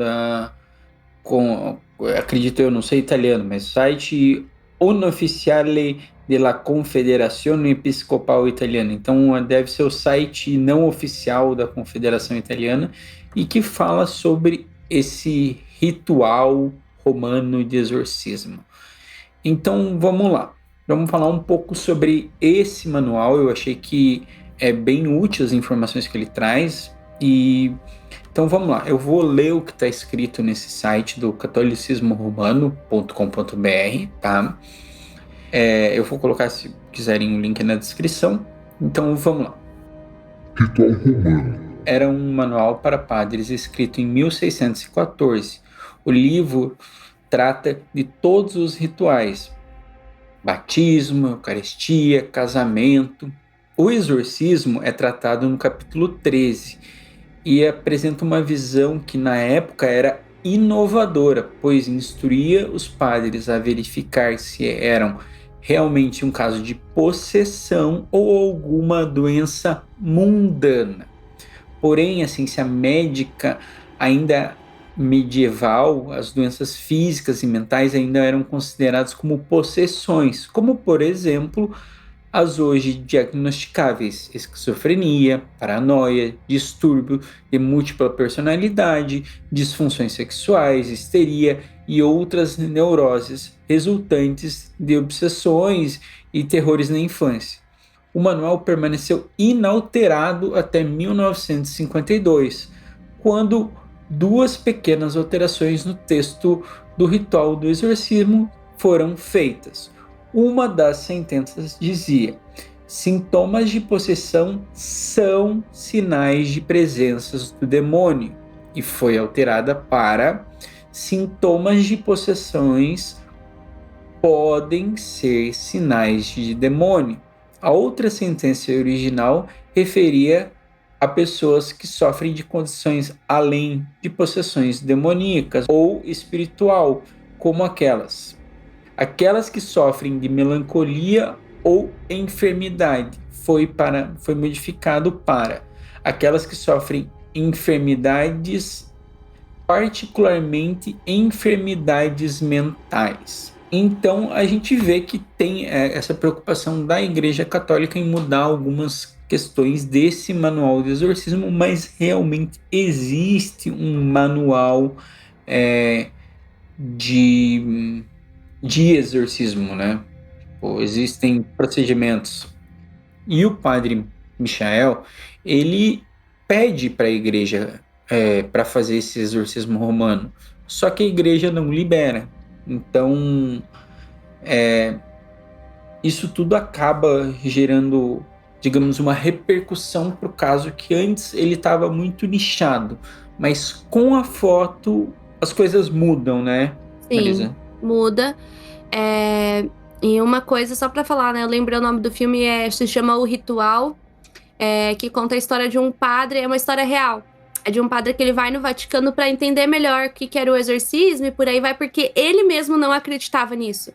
[SPEAKER 3] acredito eu, não sei italiano, mas site Unofficiale della Confederazione Episcopal Italiana. Então deve ser o site não oficial da Confederação Italiana e que fala sobre esse ritual romano de exorcismo. Então vamos lá, vamos falar um pouco sobre esse manual. Eu achei que é bem útil as informações que ele traz então vamos lá, eu vou ler o que está escrito nesse site do catolicismoromano.com.br, tá? Eu vou colocar, se quiserem, o link na descrição. Então vamos lá.
[SPEAKER 1] Ritual romano.
[SPEAKER 3] Era um manual para padres escrito em 1614. O livro trata de todos os rituais: batismo, eucaristia, casamento. O exorcismo é tratado no capítulo 13 e apresenta uma visão que na época era inovadora, pois instruía os padres a verificar se eram realmente um caso de possessão ou alguma doença mundana. Porém, a ciência médica ainda medieval, as doenças físicas e mentais ainda eram consideradas como possessões, como por exemplo as hoje diagnosticáveis: esquizofrenia, paranoia, distúrbio de múltipla personalidade, disfunções sexuais, histeria e outras neuroses resultantes de obsessões e terrores na infância. O manual permaneceu inalterado até 1952, quando duas pequenas alterações no texto do ritual do exorcismo foram feitas. Uma das sentenças dizia: sintomas de possessão são sinais de presenças do demônio. e foi alterada para sintomas de possessões podem ser sinais de demônio. A outra sentença original referia a pessoas que sofrem de condições além de possessões demoníacas ou espiritual, como aquelas que sofrem de melancolia ou enfermidade. Foi modificado para aquelas que sofrem enfermidades, particularmente enfermidades mentais. Então a gente vê que tem essa preocupação da Igreja Católica em mudar algumas questões desse manual de exorcismo, mas realmente existe um manual de exorcismo, né? Existem procedimentos. E o padre Michael, ele pede para a igreja para fazer esse exorcismo romano, só que a igreja não libera. Então, isso tudo acaba gerando, digamos, uma repercussão para o caso que antes ele estava muito nichado, mas com a foto as coisas mudam, né,
[SPEAKER 4] Sim,
[SPEAKER 3] Marisa?
[SPEAKER 4] muda. E uma coisa, só pra falar, né? Eu lembrei o nome do filme, se chama O Ritual, que conta a história de um padre, é uma história real. É de um padre que ele vai no Vaticano pra entender melhor o que era o exorcismo e por aí vai, porque ele mesmo não acreditava nisso.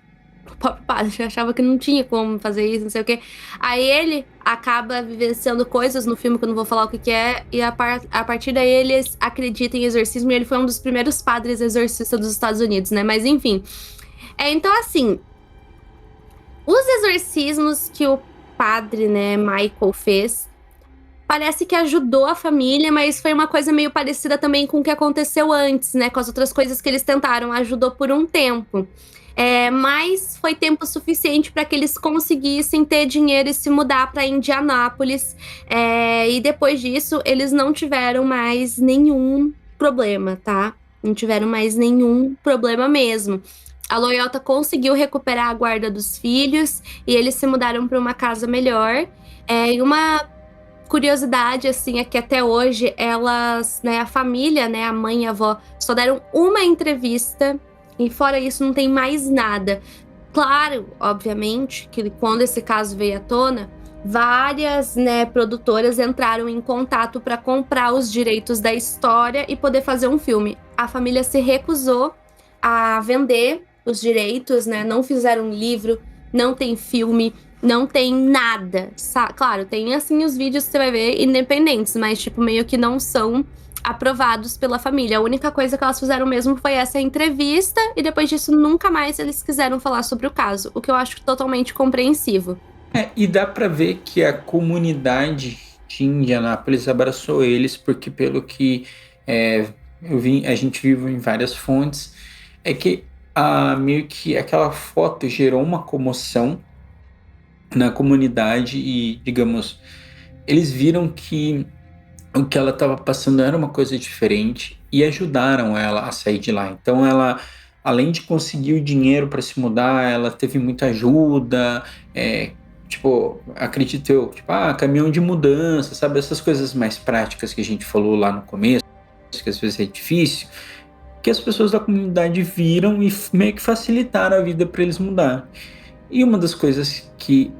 [SPEAKER 4] O próprio padre achava que não tinha como fazer isso, não sei o quê. Aí ele acaba vivenciando coisas no filme, que eu não vou falar o que é, e a partir daí ele acredita em exorcismo, e ele foi um dos primeiros padres exorcistas dos Estados Unidos, né? Mas enfim. Então, assim, os exorcismos que o padre, né, Michael fez, parece que ajudou a família, mas foi uma coisa meio parecida também com o que aconteceu antes, né? Com as outras coisas que eles tentaram. Ajudou por um tempo. Mas foi tempo suficiente para que eles conseguissem ter dinheiro e se mudar para Indianápolis. E depois disso, eles não tiveram mais nenhum problema, tá? Não tiveram mais nenhum problema mesmo. A Loyota conseguiu recuperar a guarda dos filhos e eles se mudaram para uma casa melhor. E uma curiosidade, assim, é que até hoje elas, né, a família, né, a mãe e a avó, só deram uma entrevista e fora isso não tem mais nada. Claro, obviamente, que quando esse caso veio à tona, várias, né, produtoras entraram em contato para comprar os direitos da história e poder fazer um filme. A família se recusou a vender os direitos, né? Não fizeram livro, não tem filme, não tem nada. Claro, tem assim os vídeos que você vai ver independentes, mas tipo meio que não são aprovados pela família. A única coisa que elas fizeram mesmo foi essa entrevista e depois disso nunca mais eles quiseram falar sobre o caso, o que eu acho totalmente compreensivo.
[SPEAKER 3] E dá para ver que a comunidade de Indianápolis abraçou eles, porque pelo que a gente viu em várias fontes, é que meio que aquela foto gerou uma comoção na comunidade e, digamos, eles viram que o que ela estava passando era uma coisa diferente e ajudaram ela a sair de lá. Então ela, além de conseguir o dinheiro para se mudar, ela teve muita ajuda, acredito eu, caminhão de mudança, sabe? Essas coisas mais práticas que a gente falou lá no começo, que às vezes é difícil, que as pessoas da comunidade viram e meio que facilitaram a vida para eles mudar. E uma das coisas que,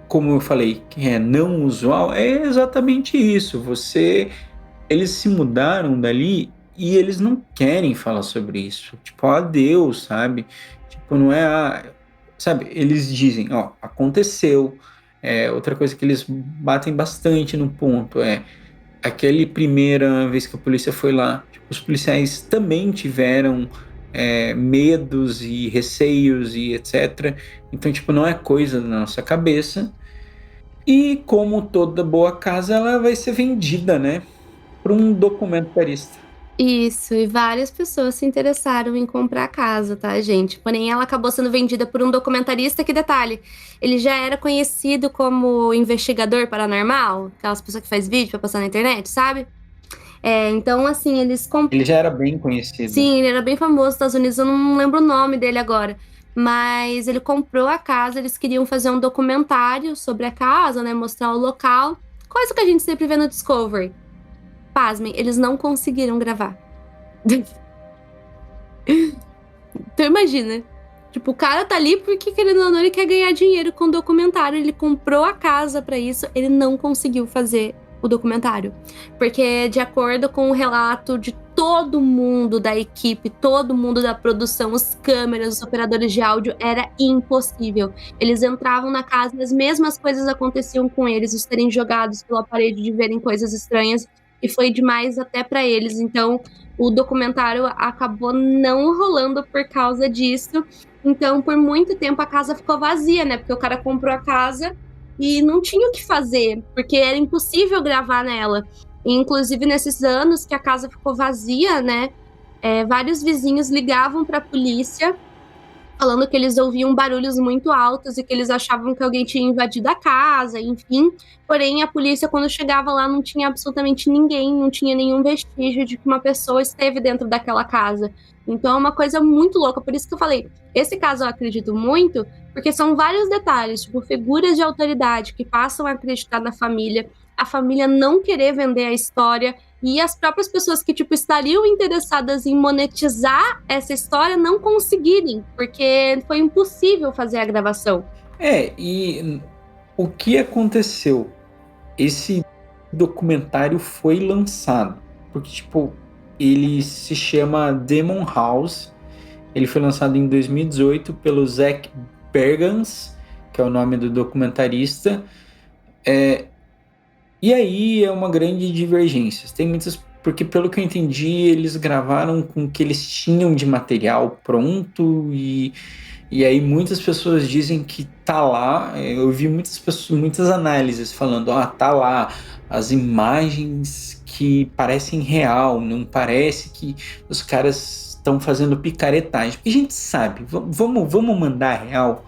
[SPEAKER 3] como eu falei, que é não usual, é exatamente isso. Eles se mudaram dali e eles não querem falar sobre isso. Adeus, sabe? Não é sabe? Eles dizem, aconteceu. Outra coisa que eles batem bastante no ponto aquela primeira vez que a polícia foi lá, os policiais também tiveram medos e receios e etc. Então, não é coisa da nossa cabeça. E como toda boa casa, ela vai ser vendida, né, para um documentarista.
[SPEAKER 4] Isso, e várias pessoas se interessaram em comprar a casa, tá, gente? Porém, ela acabou sendo vendida por um documentarista, que detalhe, ele já era conhecido como investigador paranormal, aquelas pessoas que faz vídeo pra passar na internet, sabe? Então, assim,
[SPEAKER 3] Ele já era bem conhecido.
[SPEAKER 4] Sim, ele era bem famoso nos Estados Unidos, eu não lembro o nome dele agora. Mas ele comprou a casa, eles queriam fazer um documentário sobre a casa, né? Mostrar o local. Coisa que a gente sempre vê no Discovery. Pasmem, eles não conseguiram gravar. Então imagina, tipo, o cara tá ali porque, querendo ou não, ele quer ganhar dinheiro com o documentário, ele comprou a casa pra isso, ele não conseguiu fazer o documentário. Porque, de acordo com o relato de todo mundo da equipe, todo mundo da produção, os câmeras, os operadores de áudio, era impossível. Eles entravam na casa e as mesmas coisas aconteciam com eles, os serem jogados pela parede, de verem coisas estranhas, e foi demais até pra eles. Então, o documentário acabou não rolando por causa disso. Então, por muito tempo, a casa ficou vazia, né? Porque o cara comprou a casa e não tinha o que fazer, porque era impossível gravar nela. E, inclusive, nesses anos que a casa ficou vazia, né? Vários vizinhos ligavam para a polícia falando que eles ouviam barulhos muito altos e que eles achavam que alguém tinha invadido a casa, enfim. Porém, a polícia, quando chegava lá, não tinha absolutamente ninguém, não tinha nenhum vestígio de que uma pessoa esteve dentro daquela casa. Então é uma coisa muito louca, por isso que eu falei, esse caso eu acredito muito, porque são vários detalhes, tipo, figuras de autoridade que passam a acreditar na família, a família não querer vender a história, e as próprias pessoas que, tipo, estariam interessadas em monetizar essa história não conseguirem, porque foi impossível fazer a gravação.
[SPEAKER 3] E o que aconteceu? Esse documentário foi lançado, porque, tipo, ele se chama Demon House. Ele foi lançado em 2018 pelo Zach Bergans, que é o nome do documentarista. E aí é uma grande divergência. Tem muitas, porque pelo que eu entendi, eles gravaram com o que eles tinham de material pronto e aí muitas pessoas dizem que tá lá. Eu vi muitas pessoas, muitas análises falando, tá lá as imagens que parecem real, não parece que os caras estão fazendo picaretagem. Porque a gente sabe, vamos mandar real,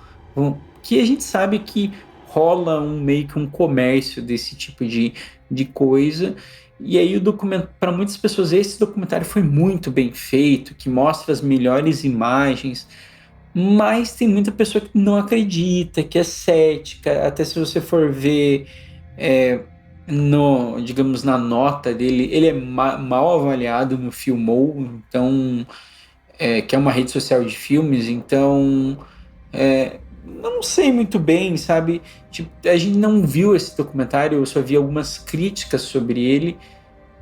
[SPEAKER 3] que a gente sabe que rola meio que um comércio desse tipo de coisa. E aí o documento, para muitas pessoas, esse documentário foi muito bem feito, que mostra as melhores imagens, mas tem muita pessoa que não acredita, que é cética. Até se você for ver, digamos, na nota dele, ele é mal avaliado no Filmou, então, que é uma rede social de filmes, então não sei muito bem, sabe? Tipo, a gente não viu esse documentário, eu só vi algumas críticas sobre ele,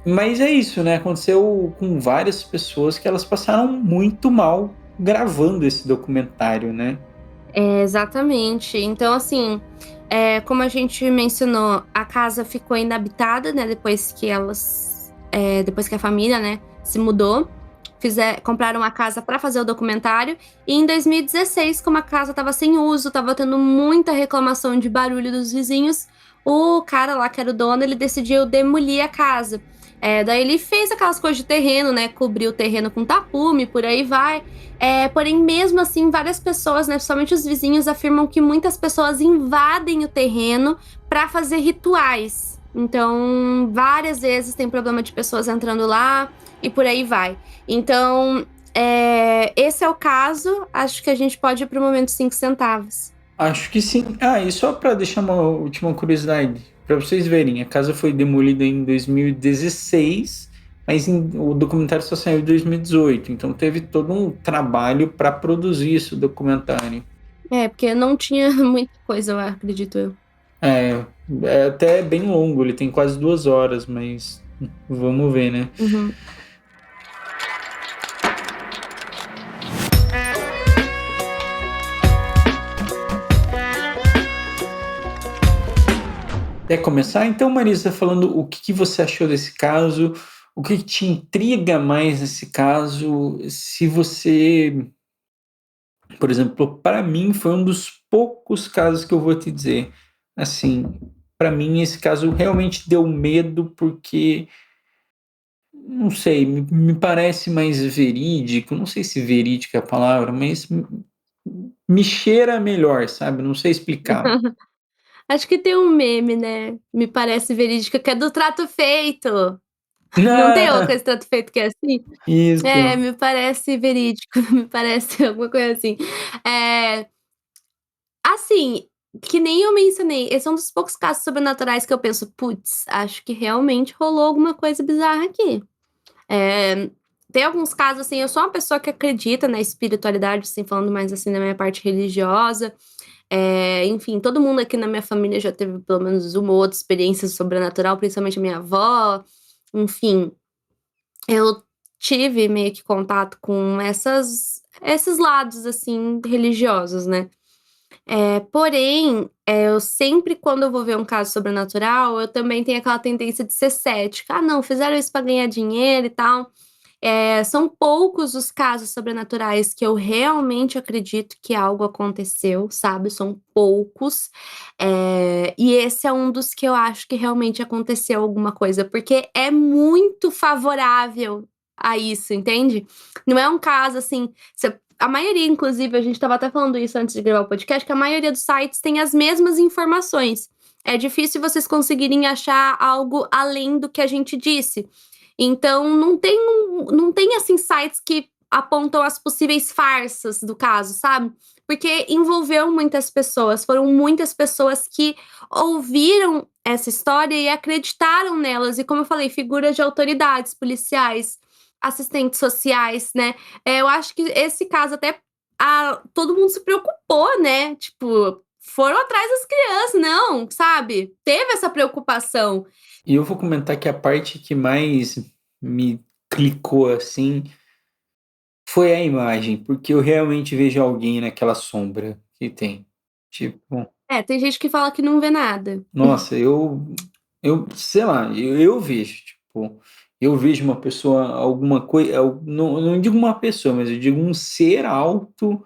[SPEAKER 3] mas é isso, né? Aconteceu com várias pessoas que elas passaram muito mal gravando esse documentário, né?
[SPEAKER 4] Exatamente. Então, assim, como a gente mencionou, a casa ficou inabitada, né? Depois que a família, né, se mudou. Compraram uma casa para fazer o documentário. E em 2016, como a casa estava sem uso, estava tendo muita reclamação de barulho dos vizinhos, o cara lá, que era o dono, ele decidiu demolir a casa. Daí ele fez aquelas coisas de terreno, né? Cobriu o terreno com tapume, por aí vai. Porém, mesmo assim, várias pessoas, né, principalmente os vizinhos, afirmam que muitas pessoas invadem o terreno para fazer rituais. Então, várias vezes tem problema de pessoas entrando lá e por aí vai. Então, esse é o caso. Acho que a gente pode ir para o momento 5 centavos.
[SPEAKER 3] Acho que sim. E só para deixar uma última curiosidade, para vocês verem, a casa foi demolida em 2016, mas o documentário só saiu em 2018, então teve todo um trabalho para produzir esse documentário.
[SPEAKER 4] Porque não tinha muita coisa, eu acredito eu.
[SPEAKER 3] É até bem longo, ele tem quase 2 horas, mas vamos ver, né?
[SPEAKER 4] Uhum.
[SPEAKER 3] Quer começar? Então, Marisa, falando o que você achou desse caso, o que te intriga mais nesse caso, se você, por exemplo, para mim foi um dos poucos casos que eu vou te dizer, assim, para mim esse caso realmente deu medo porque, não sei, me parece mais verídico, não sei se verídico é a palavra, mas me cheira melhor, sabe? Não sei explicar.
[SPEAKER 4] Acho que tem um meme, né? Me parece verídico, que é do Trato Feito. Não tem uma
[SPEAKER 3] Ah,
[SPEAKER 4] coisa de Trato Feito que é assim?
[SPEAKER 3] isso.
[SPEAKER 4] Me parece verídico, me parece alguma coisa assim. Assim, que nem eu mencionei, esse é um dos poucos casos sobrenaturais que eu penso, putz, acho que realmente rolou alguma coisa bizarra aqui. Tem alguns casos, assim, eu sou uma pessoa que acredita na espiritualidade, assim, falando mais, assim, da minha parte religiosa. Enfim, todo mundo aqui na minha família já teve pelo menos uma ou outra experiência sobrenatural, principalmente a minha avó. Enfim, eu tive meio que contato com esses lados, assim, religiosos, né. Porém, eu sempre quando eu vou ver um caso sobrenatural, eu também tenho aquela tendência de ser cética. "Ah não, fizeram isso pra ganhar dinheiro e tal". São poucos os casos sobrenaturais que eu realmente acredito que algo aconteceu, sabe, são poucos. E esse é um dos que eu acho que realmente aconteceu alguma coisa, porque é muito favorável a isso, entende? Não é um caso, assim, a maioria, inclusive, a gente estava até falando isso antes de gravar o podcast, que a maioria dos sites tem as mesmas informações. É difícil vocês conseguirem achar algo além do que a gente disse. Então não tem, assim, sites que apontam as possíveis farsas do caso, sabe. Porque envolveu muitas pessoas, foram muitas pessoas que ouviram essa história e acreditaram nelas e, como eu falei, figuras de autoridades, policiais, assistentes sociais, né. Eu acho que esse caso até, todo mundo se preocupou, né, tipo, foram atrás das crianças, não, sabe, teve essa preocupação.
[SPEAKER 3] E eu vou comentar que a parte que mais me clicou, assim, foi a imagem, porque eu realmente vejo alguém naquela sombra que tem. Tipo,
[SPEAKER 4] Tem gente que fala que não vê nada.
[SPEAKER 3] nossa, eu sei lá, eu vejo, tipo, eu vejo uma pessoa, alguma coisa, eu não digo uma pessoa, mas eu digo um ser alto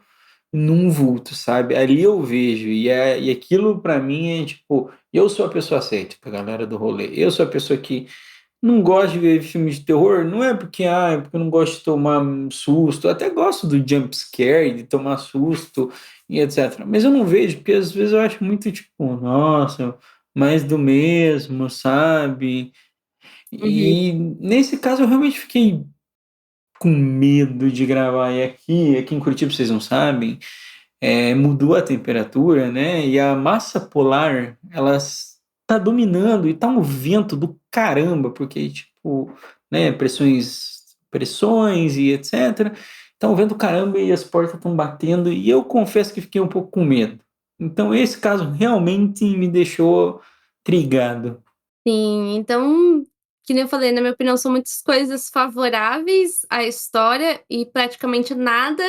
[SPEAKER 3] num vulto, sabe? Ali eu vejo, e aquilo pra mim é tipo, eu sou a pessoa certa pra galera do rolê. Eu sou a pessoa que não gosto de ver filmes de terror, não é porque, é porque eu não gosto de tomar susto, eu até gosto do jump scare, de tomar susto e etc. Mas eu não vejo, porque às vezes eu acho muito tipo, nossa, mais do mesmo, sabe?
[SPEAKER 4] Uhum.
[SPEAKER 3] E nesse caso eu realmente fiquei com medo de gravar. E aqui em Curitiba, vocês não sabem, mudou a temperatura, né? E a massa polar, ela está dominando e tá um vento do caramba, porque, tipo, né, pressões e etc. Tá um vento do caramba e as portas estão batendo, e eu confesso que fiquei um pouco com medo. Então, esse caso realmente me deixou trigado.
[SPEAKER 4] Sim, então, que nem eu falei, na minha opinião, são muitas coisas favoráveis à história e praticamente nada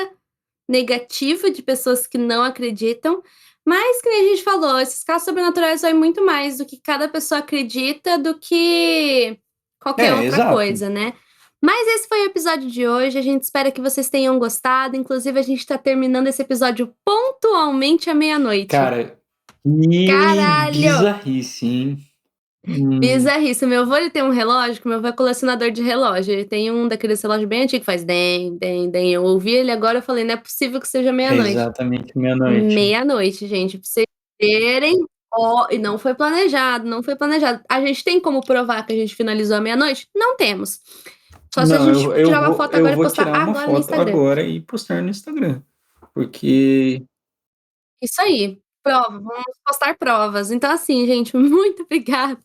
[SPEAKER 4] negativo de pessoas que não acreditam. Mas, que nem a gente falou, esses casos sobrenaturais vai muito mais do que cada pessoa acredita do que qualquer
[SPEAKER 3] É,
[SPEAKER 4] outra
[SPEAKER 3] exato.
[SPEAKER 4] coisa, né? Mas esse foi o episódio de hoje. A gente espera que vocês tenham gostado. Inclusive, a gente tá terminando esse episódio pontualmente à meia-noite.
[SPEAKER 3] Cara, que
[SPEAKER 4] Caralho!
[SPEAKER 3] bizarrice, hein? Hum,
[SPEAKER 4] Bizarríssimo. Meu avô, ele tem um relógio, que meu avô é colecionador de relógio. Ele tem um daqueles relógios bem antigo que faz dem, dem, dem. Eu ouvi ele agora, eu falei, não é possível que seja
[SPEAKER 3] é
[SPEAKER 4] meia-noite.
[SPEAKER 3] exatamente meia-noite.
[SPEAKER 4] Meia-noite, gente, pra vocês verem. Ó, e não foi planejado, não foi planejado. A gente tem como provar que a gente finalizou à meia-noite? Não temos. Só se a
[SPEAKER 3] Não,
[SPEAKER 4] gente tirar uma foto
[SPEAKER 3] eu
[SPEAKER 4] agora e
[SPEAKER 3] vou
[SPEAKER 4] postar
[SPEAKER 3] tirar uma
[SPEAKER 4] agora no
[SPEAKER 3] foto
[SPEAKER 4] Instagram.
[SPEAKER 3] agora e postar no Instagram, porque
[SPEAKER 4] Isso aí. Prova, vamos postar provas. Então, assim, gente, muito obrigada.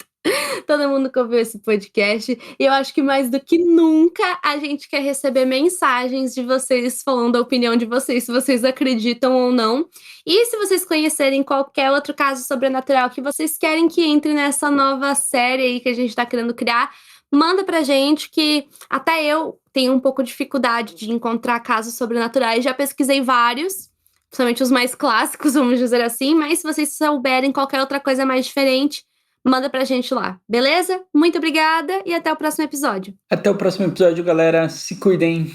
[SPEAKER 4] Todo mundo que ouviu esse podcast. E eu acho que mais do que nunca a gente quer receber mensagens de vocês falando a opinião de vocês, se vocês acreditam ou não. E se vocês conhecerem qualquer outro caso sobrenatural que vocês querem que entre nessa nova série aí que a gente tá querendo criar, manda pra gente, que até eu tenho um pouco de dificuldade de encontrar casos sobrenaturais. Já pesquisei vários, principalmente os mais clássicos, vamos dizer assim, mas se vocês souberem qualquer outra coisa mais diferente, manda pra gente lá, beleza? Muito obrigada e até o próximo episódio.
[SPEAKER 3] até o próximo episódio, galera. Se cuidem.